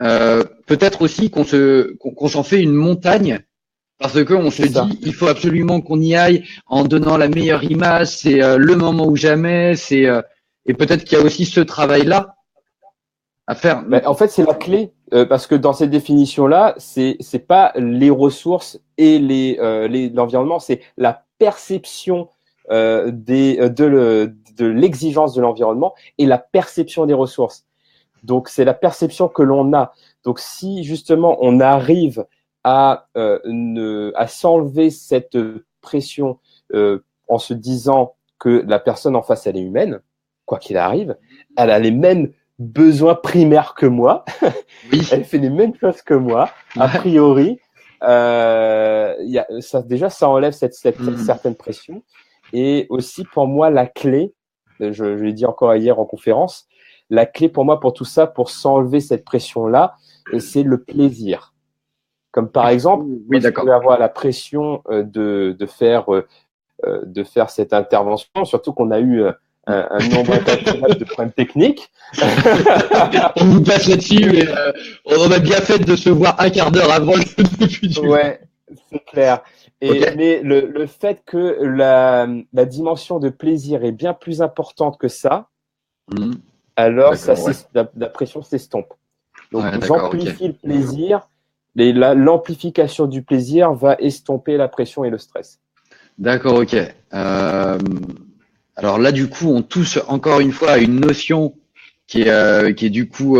peut-être aussi qu'on s'en fait une montagne parce qu'on se
C'est ça.
dit il faut absolument qu'on y aille en donnant la meilleure image, c'est le moment ou jamais, et peut-être qu'il y a aussi ce travail-là à faire.
Ben, en fait, c'est la clé, parce que dans cette définition-là, c'est pas les ressources et l'environnement, c'est la perception de l'exigence de l'environnement et la perception des ressources. Donc, c'est la perception que l'on a. Donc, si justement on arrive à s'enlever cette pression en se disant que la personne en face, elle est humaine, quoi qu'il arrive, elle a les mêmes besoins primaires que moi,
Oui,
elle fait les mêmes choses que moi, a
ouais.
priori, déjà, ça enlève cette
Hmm.
certaine pression. Et aussi, pour moi, la clé, je l'ai dit encore hier en conférence, la clé pour moi pour tout ça, pour s'enlever cette pression-là, c'est le plaisir. Comme par exemple,
oui,
je pouvais avoir la pression de faire cette intervention, surtout qu'on a eu un nombre incalculable de problèmes techniques.
On vous passe là-dessus, mais on a bien fait de se voir un quart d'heure avant le début.
Ouais, c'est clair.
Okay.
Mais le fait que la dimension de plaisir est bien plus importante que ça, alors la pression s'estompe. Donc, j'amplifie le plaisir, et l'amplification du plaisir va estomper la pression et le stress.
D'accord, ok. Alors là, du coup, on touche encore une fois à une notion qui est du coup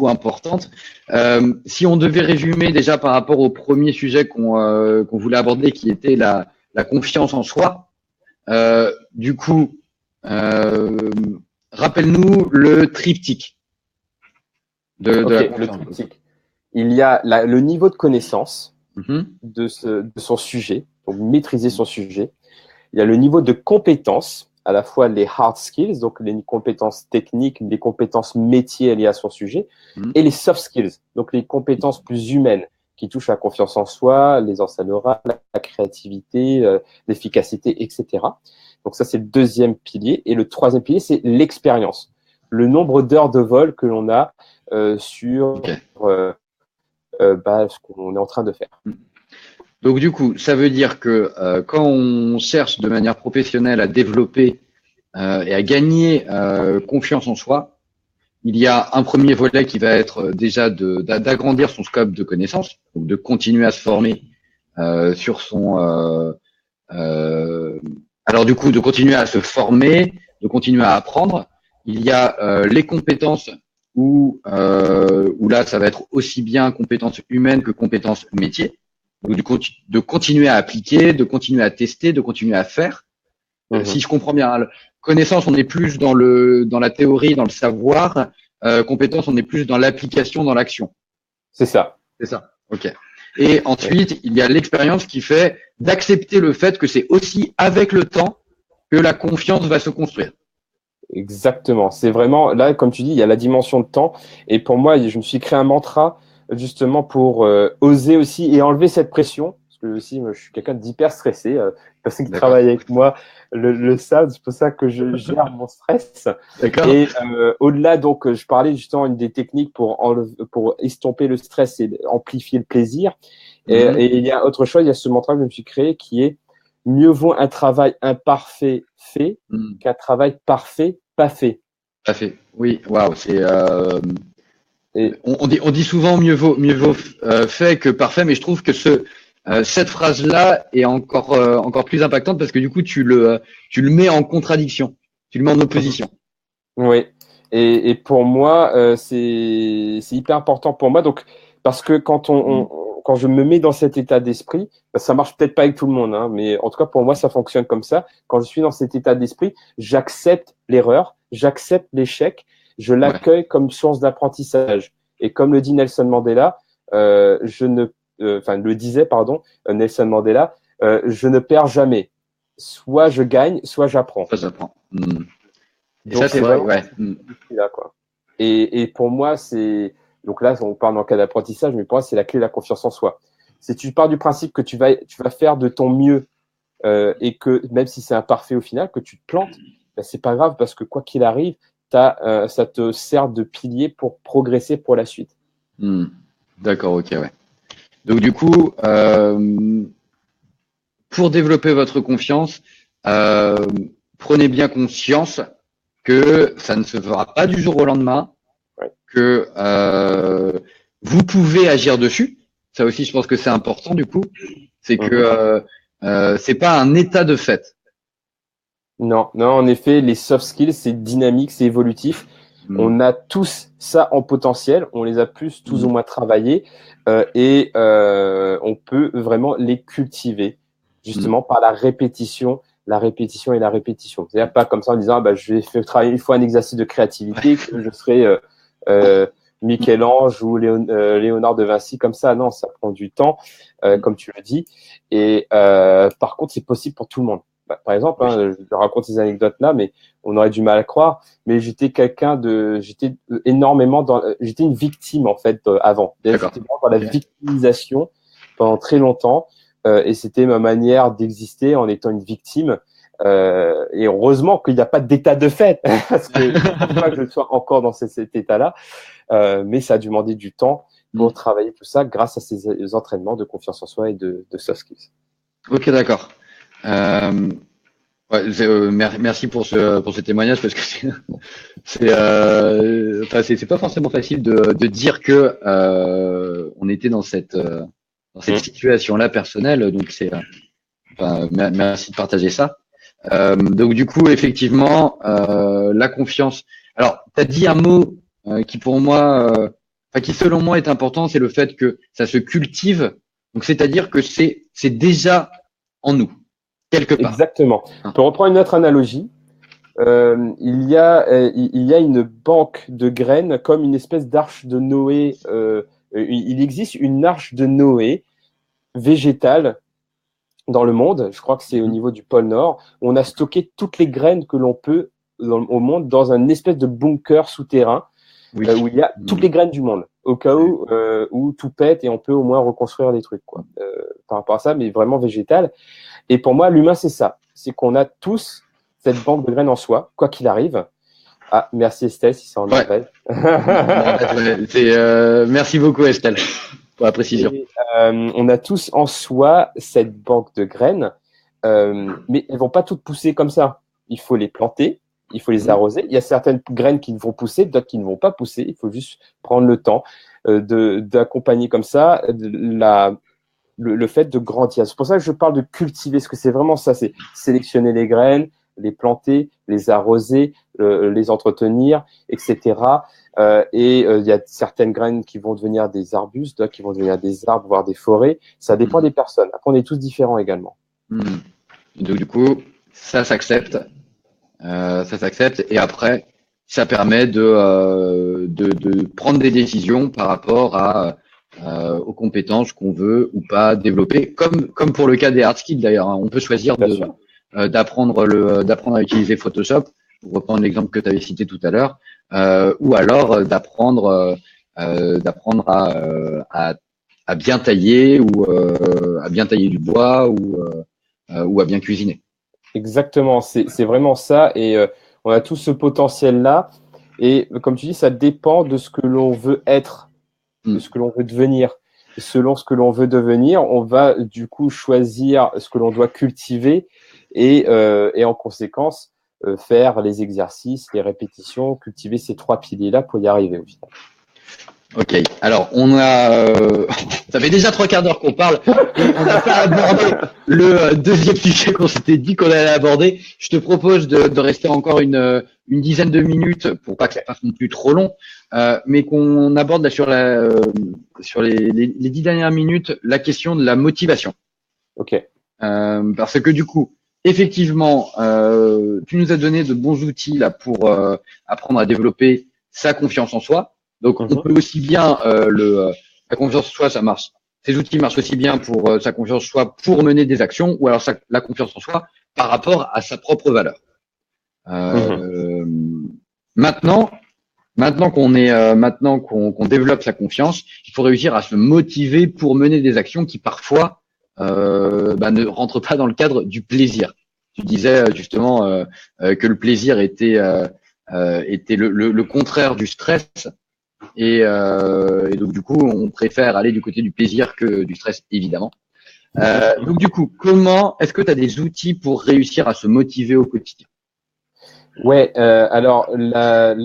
importante. Si on devait résumer déjà par rapport au premier sujet qu'on voulait aborder, qui était la confiance en soi, du coup, rappelle-nous le triptyque de la confiance.
Le triptyque. Il y a le niveau de connaissance de son sujet, donc maîtriser son sujet. Il y a le niveau de compétence, à la fois les hard skills, donc les compétences techniques, les compétences métiers liées à son sujet, et les soft skills, donc les compétences plus humaines qui touchent à la confiance en soi, l'aisance à l'oral, la créativité, l'efficacité, etc. Donc ça, c'est le deuxième pilier. Et le troisième pilier, c'est l'expérience. Le nombre d'heures de vol que l'on a sur ce qu'on est en train de faire.
Donc du coup, ça veut dire que quand on cherche de manière professionnelle à développer et à gagner confiance en soi, il y a un premier volet qui va être déjà d'agrandir son scope de connaissances, donc de continuer à se former sur son. Alors du coup, de continuer à se former, de continuer à apprendre. Il y a les compétences où là, ça va être aussi bien compétences humaines que compétences métiers. Donc, de continuer à appliquer, de continuer à tester, de continuer à faire. Si je comprends bien, connaissance, on est plus dans la théorie, dans le savoir. Compétence, on est plus dans l'application, dans l'action.
C'est ça.
C'est ça. Ok. Et ensuite, il y a l'expérience qui fait d'accepter le fait que c'est aussi avec le temps que la confiance va se construire.
Exactement. C'est vraiment, là, comme tu dis, il y a la dimension de temps. Et pour moi, je me suis créé un mantra justement pour oser aussi et enlever cette pression. Parce que aussi, moi, je suis quelqu'un d'hyper stressé. Les personnes qui travaillent avec moi le savent. C'est pour ça que je gère mon stress.
D'accord.
Et au-delà, donc, je parlais justement une des techniques pour estomper le stress et amplifier le plaisir. Et il y a autre chose, il y a ce mantra que je me suis créé qui est mieux vaut un travail imparfait fait qu'un travail parfait pas fait.
Pas fait. Oui, waouh, c'est. On dit souvent mieux vaut fait que parfait, mais je trouve que cette phrase-là est encore plus impactante parce que du coup tu le mets en contradiction, tu le mets en opposition.
Oui. Et pour moi, c'est hyper important pour moi. Donc, parce que quand je me mets dans cet état d'esprit, ça marche peut-être pas avec tout le monde, hein, mais en tout cas pour moi ça fonctionne comme ça. Quand je suis dans cet état d'esprit, j'accepte l'erreur, j'accepte l'échec, je l'accueille comme source d'apprentissage. Et comme le dit Nelson Mandela, le disait Nelson Mandela, je ne perds jamais. Soit je gagne, soit j'apprends.
Soit j'apprends. Et
Donc
ça c'est vrai, ouais.
Là, quoi. Et pour moi, c'est donc là, on parle dans le cas d'apprentissage, mais pour moi, c'est la clé de la confiance en soi. Si tu pars du principe que tu vas faire de ton mieux et que même si c'est imparfait au final, que tu te plantes, ben, c'est pas grave parce que quoi qu'il arrive, ça te sert de pilier pour progresser pour la suite.
D'accord, ok, ouais. Donc du coup, pour développer votre confiance, prenez bien conscience que ça ne se fera pas du jour au lendemain, que vous pouvez agir dessus. Ça aussi, je pense que c'est important du coup. C'est que c'est pas un état de fait.
Non, en effet, les soft skills, c'est dynamique, c'est évolutif. On a tous ça en potentiel, on les a plus ou moins travaillés et on peut vraiment les cultiver justement par la répétition et la répétition. C'est-à-dire pas comme ça en disant je vais faire travailler une fois un exercice de créativité que je serai Michel-Ange ou Léonard de Vinci comme ça. Non, ça prend du temps, comme tu le dis. Et par contre, c'est possible pour tout le monde. par exemple, hein, je raconte ces anecdotes-là, mais on aurait du mal à croire. Mais j'étais j'étais une victime en fait avant.
D'accord.
J'étais vraiment dans la victimisation pendant très longtemps, et c'était ma manière d'exister en étant une victime. Et heureusement qu'il n'y a pas d'état de fait, parce que je ne pense pas que je sois encore dans cet état-là. Mais ça a demander du temps pour travailler tout ça grâce à ces entraînements de confiance en soi et de soft skills.
Ok, d'accord. Ouais, merci pour ce témoignage parce que c'est pas forcément facile de dire que on était dans cette situation-là personnelle. Donc merci de partager ça. Donc du coup, effectivement, la confiance. Alors, tu as dit un mot qui pour moi, qui selon moi est important, c'est le fait que ça se cultive. Donc c'est-à-dire que c'est déjà en nous quelque part.
Exactement. On peut reprendre une autre analogie. Il y a une banque de graines comme une espèce d'arche de Noé. Il existe une arche de Noé végétale dans le monde. Je crois que c'est au niveau du pôle Nord. On a stocké toutes les graines que l'on peut au monde dans un espèce de bunker souterrain où il y a toutes les graines du monde, au cas où tout pète et on peut au moins reconstruire des trucs par rapport à ça, mais vraiment végétal. Et pour moi, l'humain, c'est ça. C'est qu'on a tous cette banque de graines en soi, quoi qu'il arrive. Ah, merci Estelle, si ça en appelle.
Merci beaucoup Estelle pour la précision.
Et, on a tous en soi cette banque de graines, mais elles vont pas toutes pousser comme ça. Il faut les planter, il faut les arroser. Il y a certaines graines qui vont pousser, d'autres qui ne vont pas pousser. Il faut juste prendre le temps d'accompagner comme ça le fait de grandir. C'est pour ça que je parle de cultiver, parce que c'est vraiment ça, c'est sélectionner les graines, les planter, les arroser, les entretenir, etc. Il y a certaines graines qui vont devenir des arbustes, d'autres qui vont devenir des arbres, voire des forêts. Ça dépend des personnes. Après, on est tous différents également.
Donc du coup, ça s'accepte. Et après, ça permet de prendre des décisions par rapport aux compétences qu'on veut ou pas développer, comme pour le cas des hard skills d'ailleurs. On peut choisir d'apprendre à utiliser Photoshop, pour reprendre l'exemple que tu avais cité tout à l'heure, ou alors d'apprendre à bien tailler ou à bien tailler du bois ou à bien cuisiner.
Exactement, c'est vraiment ça. Et on a tout ce potentiel-là. Et comme tu dis, ça dépend de ce que l'on veut être, de ce que l'on veut devenir. Et selon ce que l'on veut devenir, on va du coup choisir ce que l'on doit cultiver et en conséquence faire les exercices, les répétitions, cultiver ces 3 piliers-là pour y arriver au final.
Ok, alors ça fait déjà 3 quarts d'heure qu'on parle et on n'a pas abordé le deuxième sujet qu'on s'était dit qu'on allait aborder. Je te propose de rester encore une dizaine de minutes pour pas que ça fasse non plus trop long, mais qu'on aborde là sur les 10 dernières minutes la question de la motivation.
Ok.
Parce que du coup, effectivement, tu nous as donné de bons outils là pour apprendre à développer sa confiance en soi. Donc, on peut aussi bien la confiance en soi, ça marche. Ces outils marchent aussi bien pour sa confiance en soi pour mener des actions, ou alors la confiance en soi par rapport à sa propre valeur. Maintenant qu'on développe sa confiance, il faut réussir à se motiver pour mener des actions qui parfois ne rentrent pas dans le cadre du plaisir. Tu disais justement que le plaisir était le contraire du stress. Et donc du coup, on préfère aller du côté du plaisir que du stress, évidemment. Donc du coup, est-ce que tu as des outils pour réussir à se motiver au quotidien?
Ouais, alors là,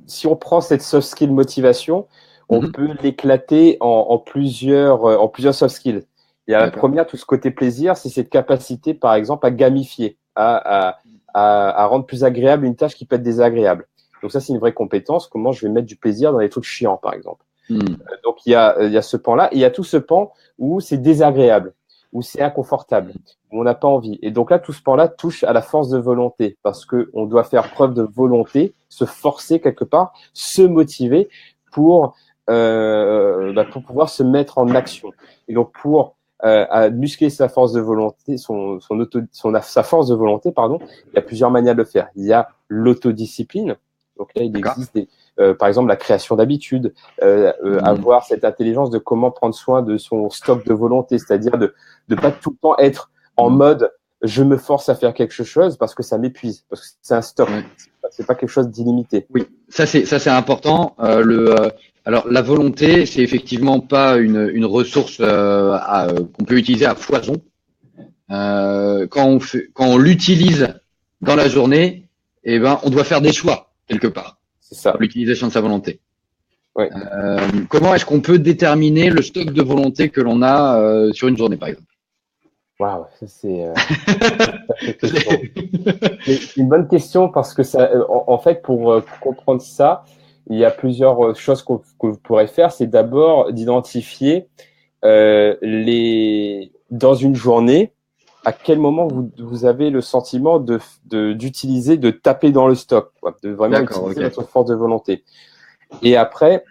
si on prend cette soft skill motivation, on peut l'éclater en plusieurs soft skills. Il y a la première, tout ce côté plaisir, c'est cette capacité, par exemple, à gamifier, à rendre plus agréable une tâche qui peut être désagréable. Donc ça, c'est une vraie compétence. Comment je vais mettre du plaisir dans les trucs chiants, par exemple. Donc il y a ce pan-là, et il y a tout ce pan où c'est désagréable, où c'est inconfortable, où on n'a pas envie. Et donc là, tout ce pan-là touche à la force de volonté, parce que on doit faire preuve de volonté, se forcer quelque part, se motiver pour pouvoir se mettre en action. Et donc pour à muscler sa force de volonté, sa force de volonté, pardon, il y a plusieurs manières de le faire. Il y a l'autodiscipline. Donc là, il existe par exemple, la création d'habitudes, avoir cette intelligence de comment prendre soin de son stock de volonté, c'est-à-dire de pas tout le temps être en mode je me force à faire quelque chose parce que ça m'épuise, parce que c'est un stock, c'est pas quelque chose d'illimité.
Oui, ça c'est important. Alors la volonté, c'est effectivement pas une ressource qu'on peut utiliser à foison. Quand on l'utilise dans la journée, eh ben on doit faire des choix quelque part.
C'est ça.
L'utilisation de sa volonté.
Ouais.
Comment est-ce qu'on peut déterminer le stock de volonté que l'on a sur une journée, par exemple?
Waouh, ça c'est une bonne question parce que ça, en fait, pour comprendre ça, il y a plusieurs choses que vous pourrez faire. C'est d'abord d'identifier dans une journée, à quel moment vous avez le sentiment d'utiliser, de taper dans le stock, quoi, de vraiment utiliser votre force de volonté. Et après,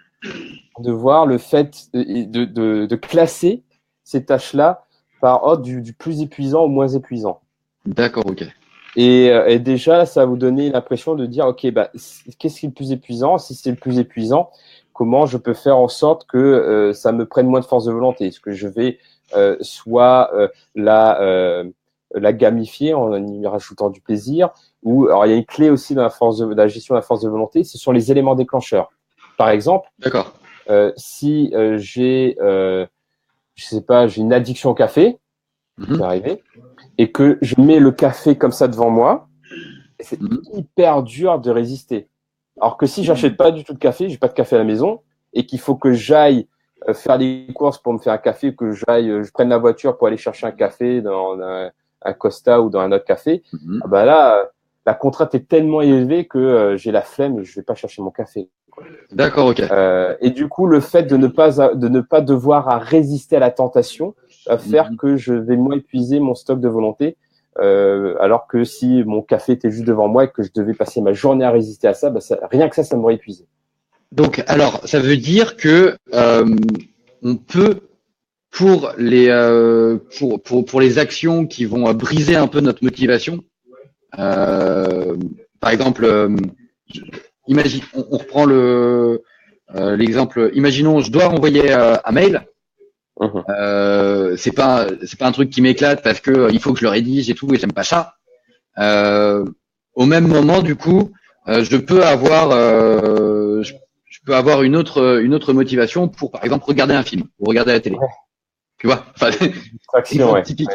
de voir le fait de classer ces tâches-là par ordre du plus épuisant au moins épuisant.
D'accord, ok.
Et déjà, ça va vous donner l'impression de dire, ok, bah, qu'est-ce qui est le plus épuisant? Si c'est le plus épuisant, comment je peux faire en sorte que ça me prenne moins de force de volonté? Est-ce que je vais soit la gamifier en y rajoutant du plaisir, ou alors il y a une clé aussi dans la gestion de la force de volonté, ce sont les éléments déclencheurs. Par exemple, si j'ai une addiction au café, c'est arrivé, et que je mets le café comme ça devant moi, c'est hyper dur de résister. Alors que si j'achète pas du tout de café, j'ai pas de café à la maison, et qu'il faut que j'aille faire des courses pour me faire un café, que je prenne la voiture pour aller chercher un café dans un Costa ou dans un autre café, bah là, la contrainte est tellement élevée que j'ai la flemme et je vais pas chercher mon café.
D'accord, ok.
Et du coup, le fait de ne pas devoir à résister à la tentation va faire que je vais moins épuiser mon stock de volonté. Alors que si mon café était juste devant moi et que je devais passer ma journée à résister à ça, bah rien que ça m'aurait épuisé.
Donc, alors, ça veut dire que on peut, pour les actions qui vont briser un peu notre motivation, par exemple, imagine, on reprend l'exemple. Imaginons, je dois envoyer un mail. C'est pas un truc qui m'éclate parce que il faut que je le rédige et tout et j'aime pas ça. Au même moment, du coup, je peux avoir une autre motivation pour, par exemple, regarder un film ou regarder la télé. Tu vois, enfin, exemple typique.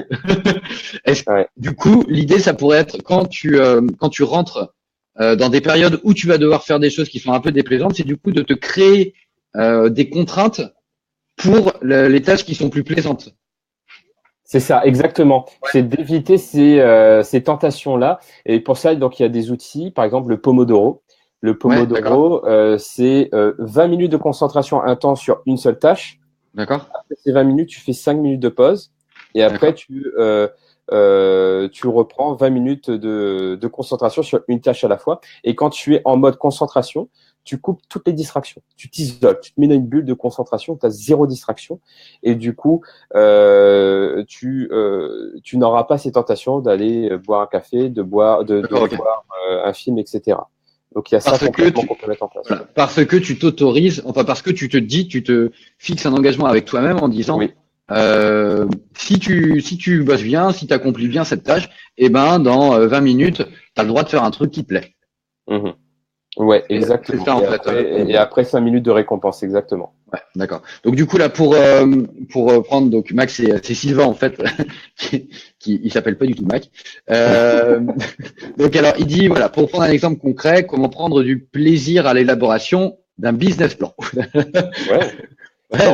Du coup, l'idée, ça pourrait être quand tu rentres dans des périodes où tu vas devoir faire des choses qui sont un peu déplaisantes, c'est du coup de te créer des contraintes pour les tâches qui sont plus plaisantes.
C'est ça, exactement. C'est d'éviter ces tentations-là. Et pour ça, donc, il y a des outils, par exemple le Pomodoro. Le Pomodoro, c'est 20 minutes de concentration intense sur une seule tâche.
D'accord.
Après ces 20 minutes, tu fais 5 minutes de pause. Et après, tu reprends 20 minutes de concentration sur une tâche à la fois. Et quand tu es en mode concentration, tu coupes toutes les distractions. Tu t'isoles, tu te mets dans une bulle de concentration, tu as zéro distraction. Et du coup, tu n'auras pas ces tentations d'aller boire un café, de voir un film, etc. Donc, il y a ça qu'on peut mettre en place.
Voilà, parce que tu t'autorises, enfin parce que tu te fixes un engagement avec toi-même en disant si tu bosses bien, si tu accomplis bien cette tâche, et ben dans 20 minutes, tu as le droit de faire un truc qui te plaît.
Ouais, exactement.
Ça, en fait,
et après 5 minutes de récompense, exactement.
Ouais, d'accord. Donc du coup là pour prendre donc Max c'est Sylvain en fait qui il s'appelle pas du tout Mac. Donc alors il dit voilà pour prendre un exemple concret comment prendre du plaisir à l'élaboration d'un business plan.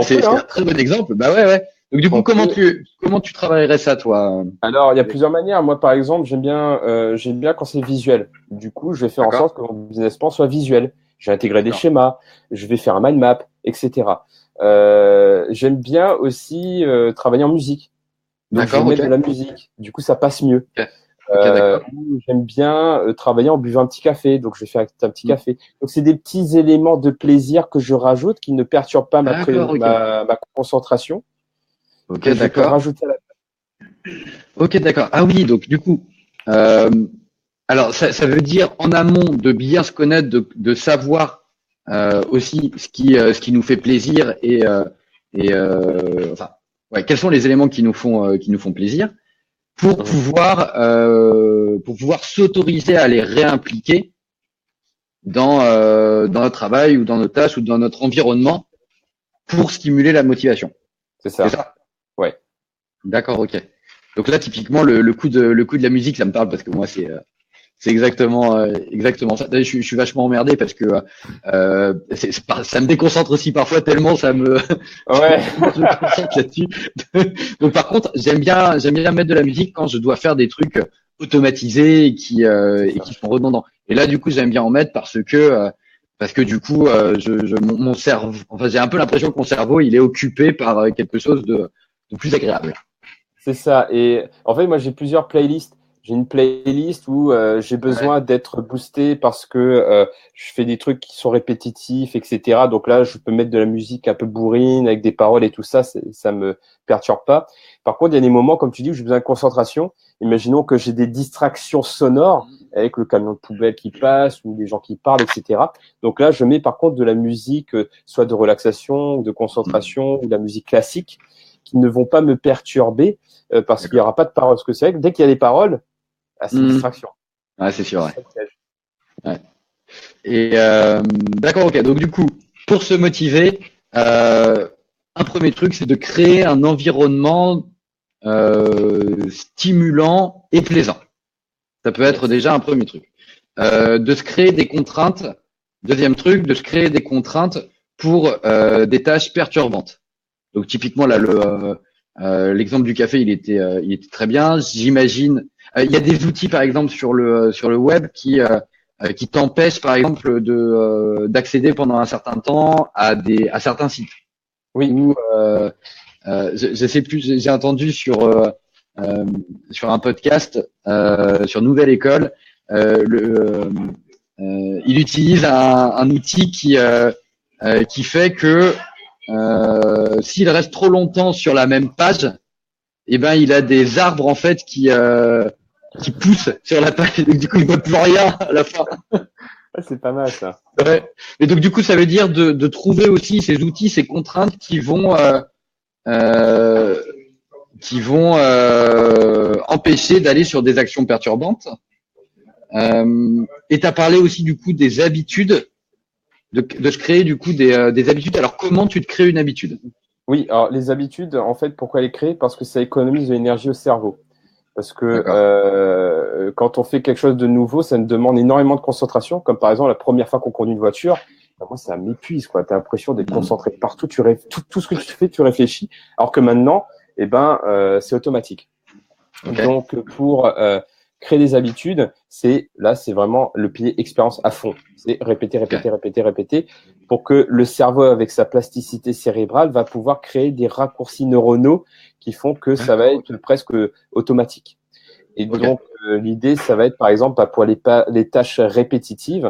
C'est un très bon exemple. Bah ouais. Donc du coup comment tu travaillerais ça toi?
Alors il y a plusieurs manières. Moi par exemple j'aime bien quand c'est visuel. Du coup je vais faire en sorte que mon business plan soit visuel. Je vais intégrer des schémas, je vais faire un mind map, etc. J'aime bien aussi travailler en musique. Donc je vais mettre de la musique. Du coup ça passe mieux. J'aime bien travailler en buvant un petit café. Donc je vais faire un petit café. Donc c'est des petits éléments de plaisir que je rajoute qui ne perturbent pas ma concentration.
Ok,
que je peux
d'accord.
rajouter à la.
Ok, d'accord. Ah oui, donc du coup, euh, alors ça veut dire en amont de bien se connaître, de savoir aussi ce qui nous fait plaisir et enfin, ouais, quels sont les éléments qui nous font plaisir
Mhm.
pour pouvoir s'autoriser à les réimpliquer dans notre travail ou dans nos tâches ou dans notre environnement pour stimuler la motivation.
C'est
C'est
ça.
ça?
Ouais.
D'accord, ok. Donc là, typiquement, le coup de la musique, ça me parle parce que moi, c'est exactement ça. D'ailleurs, je suis vachement emmerdé parce que ça me déconcentre aussi parfois tellement
Ouais.
tellement je me concentre là-dessus. Donc par contre, j'aime bien mettre de la musique quand je dois faire des trucs automatisés
C'est
et
ça.
qui sont redondants. Et là, du coup, j'aime bien en mettre parce que du coup, mon cerveau, enfin, j'ai un peu l'impression que mon cerveau, il est occupé par quelque chose de plus agréable.
C'est ça. Et en fait, moi, j'ai plusieurs playlists. J'ai une playlist où j'ai
Ouais.
besoin d'être boosté parce que je fais des trucs qui sont répétitifs, etc. Donc là, je peux mettre de la musique un peu bourrine avec des paroles et tout ça. Ça me perturbe pas. Par contre, il y a des moments, comme tu dis, où j'ai besoin de concentration. Imaginons que j'ai des distractions sonores avec le camion de poubelle qui passe ou des gens qui parlent, etc. Donc là, je mets par contre de la musique, soit de relaxation, ou de concentration, ou de la musique classique, qui ne vont pas me perturber parce qu'il n'y
D'accord.
aura pas de paroles. Parce que c'est vrai que dès qu'il y a des paroles, ah, c'est une
Hmm.
distraction.
Ouais, c'est sûr.
C'est
Ouais.
ça le piège.
Ouais. Et d'accord, ok. Donc du coup, pour se motiver, un premier truc, c'est de créer un environnement stimulant et plaisant. Ça peut être
Yes.
déjà un premier truc. De se créer des contraintes. Deuxième truc, de se créer des contraintes pour des tâches perturbantes. Donc typiquement là, l'exemple du café, il était très bien. J'imagine, il y a des outils par exemple sur le web qui t'empêchent par exemple d'accéder pendant un certain temps à certains sites.
Oui.
Ou je sais plus, j'ai entendu euh, sur un podcast sur Nouvelle École, il utilise un outil qui fait que s'il reste trop longtemps sur la même page, eh ben il a des arbres en fait qui poussent sur la page. Et donc, du coup, il voit plus rien à la fin.
Ah, c'est pas mal ça.
Ouais. Et donc du coup, ça veut dire de trouver aussi ces outils, ces contraintes euh, qui vont empêcher d'aller sur des actions perturbantes. Et tu as parlé aussi du coup des habitudes, de se créer du coup des habitudes. Alors comment tu te crées une habitude?
Oui, alors les habitudes, en fait, pourquoi les créer? Parce que ça économise de l'énergie au cerveau. Parce que
D'accord.
quand on fait quelque chose de nouveau, ça nous demande énormément de concentration. Comme par exemple, la première fois qu'on conduit une voiture, ben moi, ça m'épuise, quoi. Tu as l'impression d'être concentré partout. Tout ce que tu fais, tu réfléchis. Alors que maintenant, eh ben, c'est automatique.
Ok.
Donc, pour créer des habitudes, c'est vraiment le pilier expérience à fond. C'est répéter,
Ok.
répéter, répéter, répéter, pour que le cerveau, avec sa plasticité cérébrale, va pouvoir créer des raccourcis neuronaux qui font que ça va
D'accord.
être presque automatique. Et
Ok.
donc, l'idée, ça va être, par exemple, pour les tâches répétitives,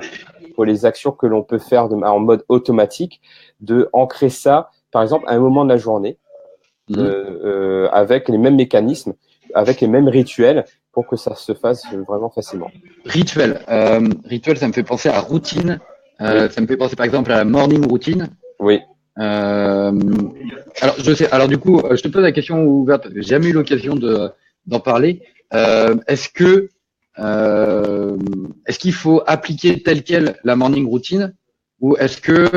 pour les actions que l'on peut faire en mode automatique, de ancrer ça, par exemple, à un moment de la journée
Mhm.
avec les mêmes mécanismes, avec les mêmes rituels pour que ça se fasse vraiment facilement.
Rituel. Rituel, ça me fait penser à routine.
Oui,
Ça me fait penser par exemple à la morning routine.
oui.
Euh, alors, je sais. Alors, du coup, je te pose la question ouverte parce que j'ai jamais eu l'occasion d'en parler. Euh, est-ce qu'il faut appliquer tel quel la morning routine ou est-ce que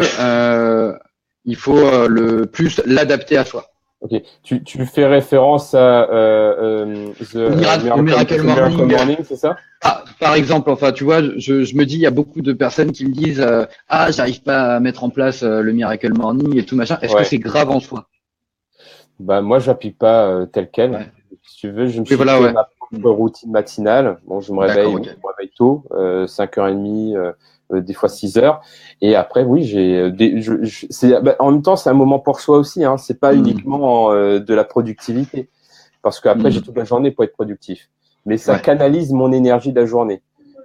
il faut le plus l'adapter à soi?
Ok. Tu fais référence à
Au Miracle
The Miracle
Morning.
Morning, c'est ça?
Ah, par exemple, enfin, tu vois, je me dis, il y a beaucoup de personnes qui me disent, ah, j'arrive pas à mettre en place le Miracle Morning et tout machin. Est-ce que
Ouais.
c'est grave en soi?
Bah, moi, j'applique pas tel quel.
Ouais.
Si tu veux, je me
Oui,
suis
voilà,
créé
ouais.
ma propre routine matinale. Bon, je me
D'accord,
réveille, oui,
ok.
je me réveille tôt, 5h30, des fois 6h. Et après, oui, bah, en même temps, c'est un moment pour soi aussi, hein. C'est pas
Hmm.
uniquement de la productivité. Parce qu'après, j'ai
Hmm.
toute la journée pour être productif. Mais ça
Ouais,
canalise mon énergie de la journée.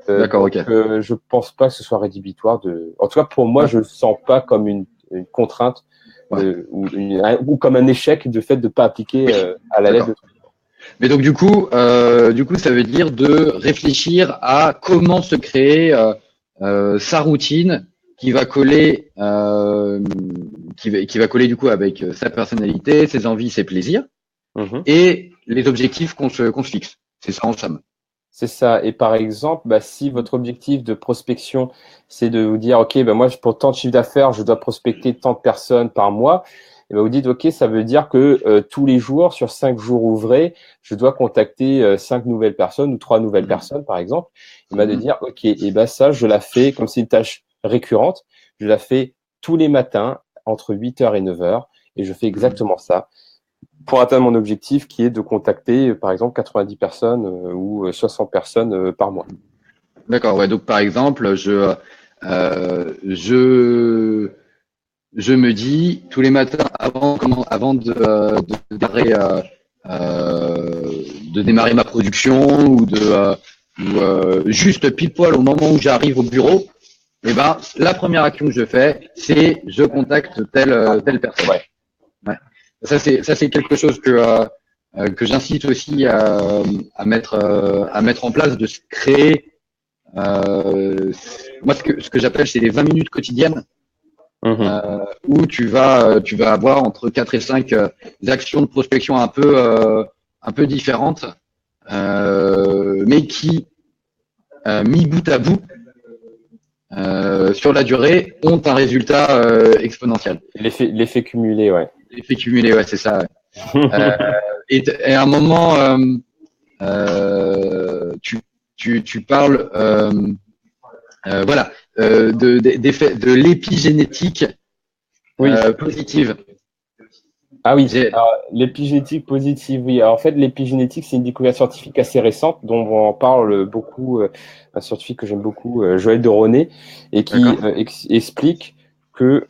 d'accord,
Donc,
ok.
je pense pas que ce soit rédhibitoire de. En tout cas, pour moi,
Ouais.
je le sens pas comme une contrainte ou comme un échec de fait de pas appliquer à la lettre.
Mais donc du coup, ça veut dire de réfléchir à comment se créer sa routine qui va coller, qui va coller du coup avec sa personnalité, ses envies, ses plaisirs et les objectifs qu'on se fixe. C'est ça en somme.
C'est ça. Et par exemple, si votre objectif de prospection, c'est de vous dire, OK, moi, pour tant de chiffre d'affaires, je dois prospecter tant de personnes par mois. Et vous dites, OK, ça veut dire que tous les jours, sur 5 jours ouvrés, je dois contacter 5 nouvelles personnes ou 3 nouvelles personnes, par exemple. Et de dire, OK, et ça, je la fais comme c'est une tâche récurrente. Je la fais tous les matins entre 8h et 9h. Et je fais exactement ça pour atteindre mon objectif qui est de contacter, par exemple, 90 personnes ou 60 personnes par mois.
D'accord, ouais. Donc, par exemple, je me dis tous les matins avant de démarrer ma production ou juste pile poil au moment où j'arrive au bureau, la première action que je fais, c'est je contacte telle personne. Ouais. Ça c'est quelque chose que j'incite aussi à mettre en place, de se créer. Moi, ce que j'appelle, c'est les 20 minutes quotidiennes. Où tu vas avoir entre 4 et 5 actions de prospection un peu différentes, mais qui, mis bout à bout, sur la durée, ont un résultat exponentiel.
L'effet cumulé, ouais.
L'effet cumulé, ouais, c'est ça. Ouais. Et à un moment, tu parles, de l'épigénétique positive.
Ah oui, l'épigénétique positive, oui. Alors, en fait, l'épigénétique, c'est une découverte scientifique assez récente dont on parle beaucoup, un scientifique que j'aime beaucoup, Joël de Ronet, et qui explique que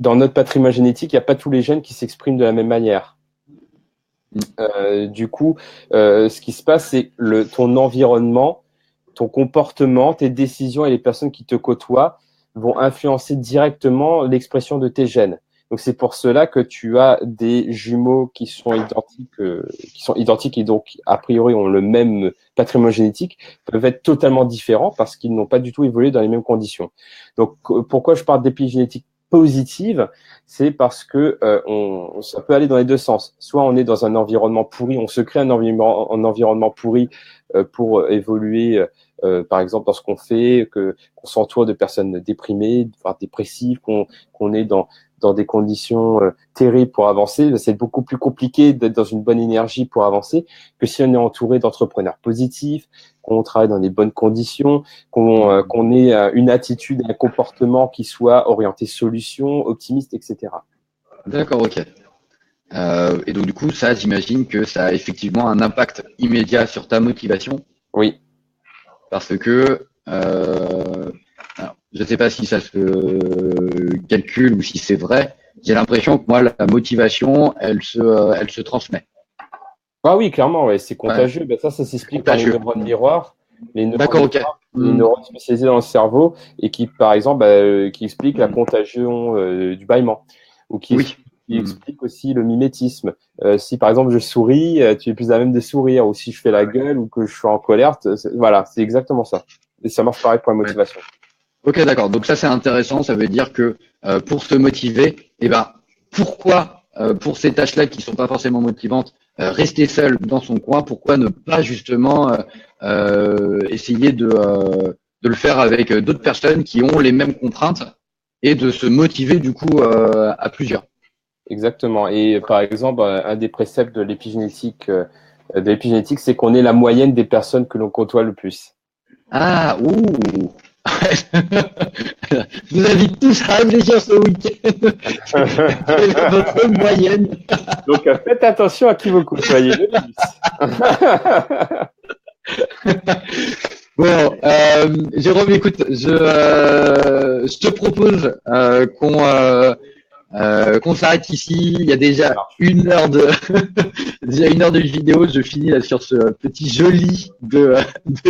dans notre patrimoine génétique, il n'y a pas tous les gènes qui s'expriment de la même manière. Du coup, ce qui se passe, c'est ton environnement, ton comportement, tes décisions et les personnes qui te côtoient vont influencer directement l'expression de tes gènes. Donc, c'est pour cela que tu as des jumeaux qui sont identiques et donc, a priori, ont le même patrimoine génétique, peuvent être totalement différents parce qu'ils n'ont pas du tout évolué dans les mêmes conditions. Donc, pourquoi je parle d'épigénétique positive? C'est parce que ça peut aller dans les deux sens. Soit on est dans un environnement pourri, on se crée un environnement pourri pour évoluer, par exemple, dans ce qu'on fait, qu'on s'entoure de personnes déprimées, voire dépressives, qu'on est dans des conditions terribles pour avancer. C'est beaucoup plus compliqué d'être dans une bonne énergie pour avancer que si on est entouré d'entrepreneurs positifs, qu'on travaille dans des bonnes conditions, qu'on ait une attitude, un comportement qui soit orienté solution, optimiste, etc.
D'accord, ok. Et donc du coup, ça, j'imagine que ça a effectivement un impact immédiat sur ta motivation.
Oui.
Parce que alors, je ne sais pas si ça se calcule ou si c'est vrai. J'ai l'impression que moi, la motivation, elle se transmet.
Ah oui, clairement, ouais, c'est contagieux. Ouais. Ça s'explique par les neurones miroirs. Les neurones spécialisés dans le cerveau et qui, par exemple, qui expliquent la contagion du bâillement ou qui explique aussi le mimétisme. Si, par exemple, je souris, tu es plus à même de sourire, ou si je fais la gueule ou que je suis en colère, voilà, c'est exactement ça. Et ça marche pareil pour la motivation.
Ok, d'accord. Donc ça, c'est intéressant. Ça veut dire que pour se motiver, pourquoi pour ces tâches-là qui sont pas forcément motivantes, rester seul dans son coin, pourquoi ne pas justement essayer de le faire avec d'autres personnes qui ont les mêmes contraintes et de se motiver du coup à plusieurs.
Exactement. Et par exemple, un des préceptes de l'épigénétique, c'est qu'on est la moyenne des personnes que l'on côtoie le plus.
Ah, ouh. Je vous invite tous à réfléchir ce week-end. Quelle est votre moyenne?
Donc, faites attention à qui vous côtoyez le plus.
Bon, Jérôme, écoute, je te propose qu'on s'arrête ici. Il y a déjà une heure de vidéo. Je finis là sur ce petit joli de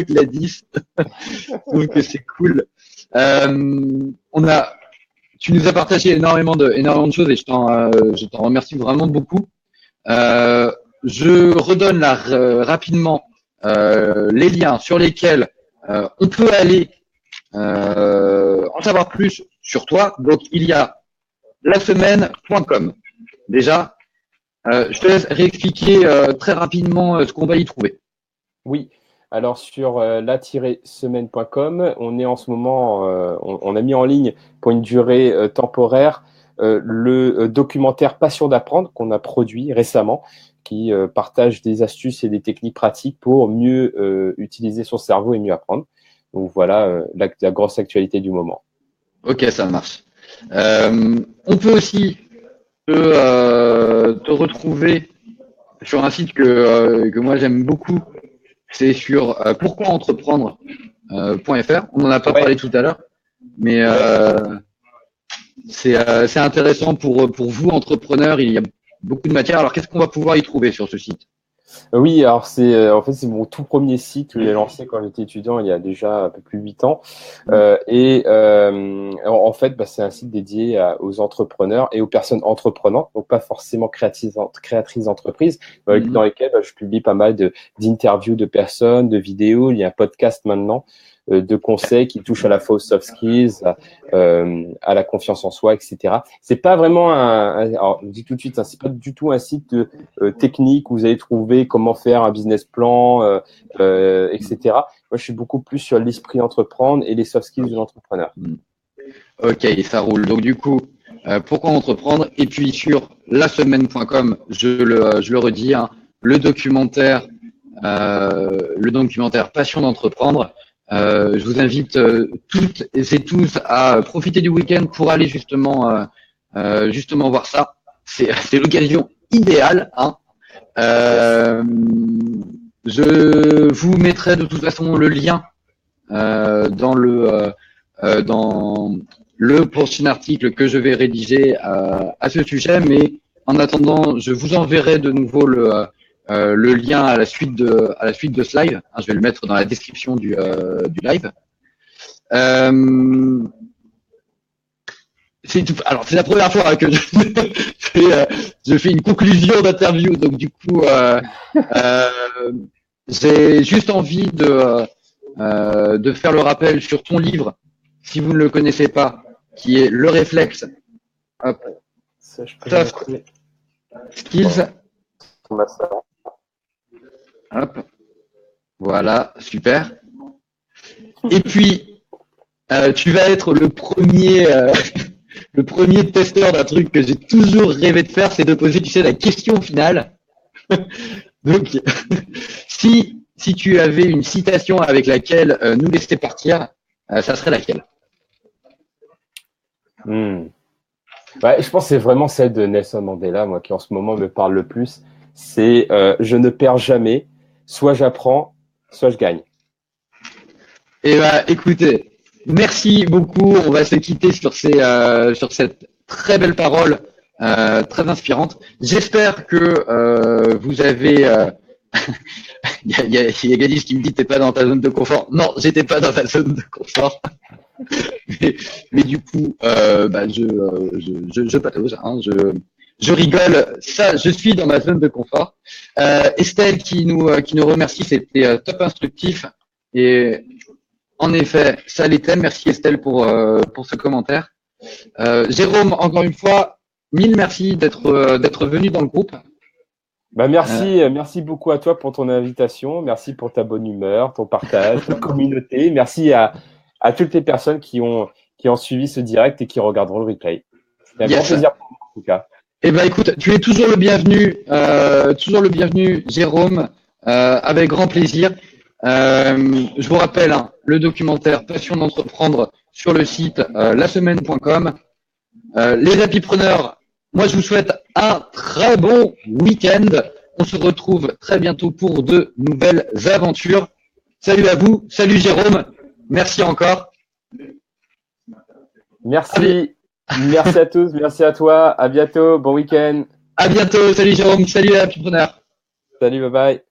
Gladys. Je trouve que c'est cool. tu nous as partagé énormément de choses et je t'en remercie vraiment beaucoup. Je redonne là rapidement les liens sur lesquels on peut aller en savoir plus sur toi. Donc il y a lasemaine.com. Déjà, je te laisse réexpliquer très rapidement ce qu'on va y trouver.
Oui, alors sur la-semaine.com, on est en ce moment, on a mis en ligne pour une durée temporaire le documentaire Passion d'apprendre qu'on a produit récemment, qui partage des astuces et des techniques pratiques pour mieux utiliser son cerveau et mieux apprendre. Donc voilà la grosse actualité du moment.
Ok, ça marche. On peut aussi te retrouver sur un site que moi j'aime beaucoup. C'est sur pourquoientreprendre.fr. On n'en a pas parlé tout à l'heure, mais c'est intéressant pour vous, entrepreneurs. Il y a beaucoup de matière. Alors, qu'est-ce qu'on va pouvoir y trouver sur ce site?
Oui, alors c'est en fait c'est mon tout premier site que j'ai lancé quand j'étais étudiant il y a déjà un peu plus de 8 ans. En fait, c'est un site dédié aux entrepreneurs et aux personnes entreprenantes, donc pas forcément créatrices d'entreprises, dans lesquelles je publie pas mal d'interviews de personnes, de vidéos. Il y a un podcast maintenant de conseils qui touchent à la fois aux soft skills, à la confiance en soi, etc. C'est pas vraiment alors je dis tout de suite, c'est pas du tout un site technique où vous allez trouver comment faire un business plan, etc. Moi, je suis beaucoup plus sur l'esprit entreprendre et les soft skills de l'entrepreneur.
Ok, ça roule. Donc du coup, pourquoi entreprendre? Et puis sur lasemaine.com, je le redis, hein, le documentaire Passion d'entreprendre. Je vous invite toutes et tous à profiter du week-end pour aller justement voir ça. C'est l'occasion idéale, hein. Je vous mettrai de toute façon le lien dans le prochain article que je vais rédiger à ce sujet, mais en attendant, je vous enverrai de nouveau le lien à la suite de ce live. Je vais le mettre dans la description du live. Alors, c'est la première fois que je fais une conclusion d'interview, donc du coup, j'ai juste envie de faire le rappel sur ton livre, si vous ne le connaissez pas, qui est Le Réflexe. Hop. Soft Skills. Hop. Voilà, super. Et puis, tu vas être le premier testeur d'un truc que j'ai toujours rêvé de faire, c'est de poser, tu sais, la question finale. Donc, si tu avais une citation avec laquelle nous laisser partir, ça serait laquelle?
Je pense que c'est vraiment celle de Nelson Mandela, moi, qui en ce moment me parle le plus. C'est je ne perds jamais, soit j'apprends, soit je gagne.
Eh ben, écoutez, merci beaucoup. On va se quitter sur cette très belle parole, très inspirante. J'espère que vous avez. Il y a Gadis qui me dit t'es pas dans ta zone de confort. Non, j'étais pas dans ta zone de confort. mais du coup, je patauge, hein, je rigole. Ça, je suis dans ma zone de confort. Estelle qui nous remercie, c'était top instructif. Et en effet, ça l'était. Merci Estelle pour ce commentaire. Jérôme, encore une fois, mille merci d'être venu dans le groupe.
Merci beaucoup à toi pour ton invitation. Merci pour ta bonne humeur, ton partage, ta communauté. Merci à toutes les personnes qui ont suivi ce direct et qui regarderont le replay. C'était un grand plaisir pour moi, en tout cas.
Eh ben, écoute, tu es toujours le bienvenu, Jérôme, avec grand plaisir. Je vous rappelle, hein, le documentaire Passion d'entreprendre sur le site lasemaine.com. Les appipreneurs, moi je vous souhaite un très bon week-end. On se retrouve très bientôt pour de nouvelles aventures. Salut à vous, salut Jérôme, merci encore.
Merci, merci à tous, merci à toi, à bientôt, bon week-end.
À bientôt, salut Jérôme, salut les appipreneurs.
Salut, bye bye.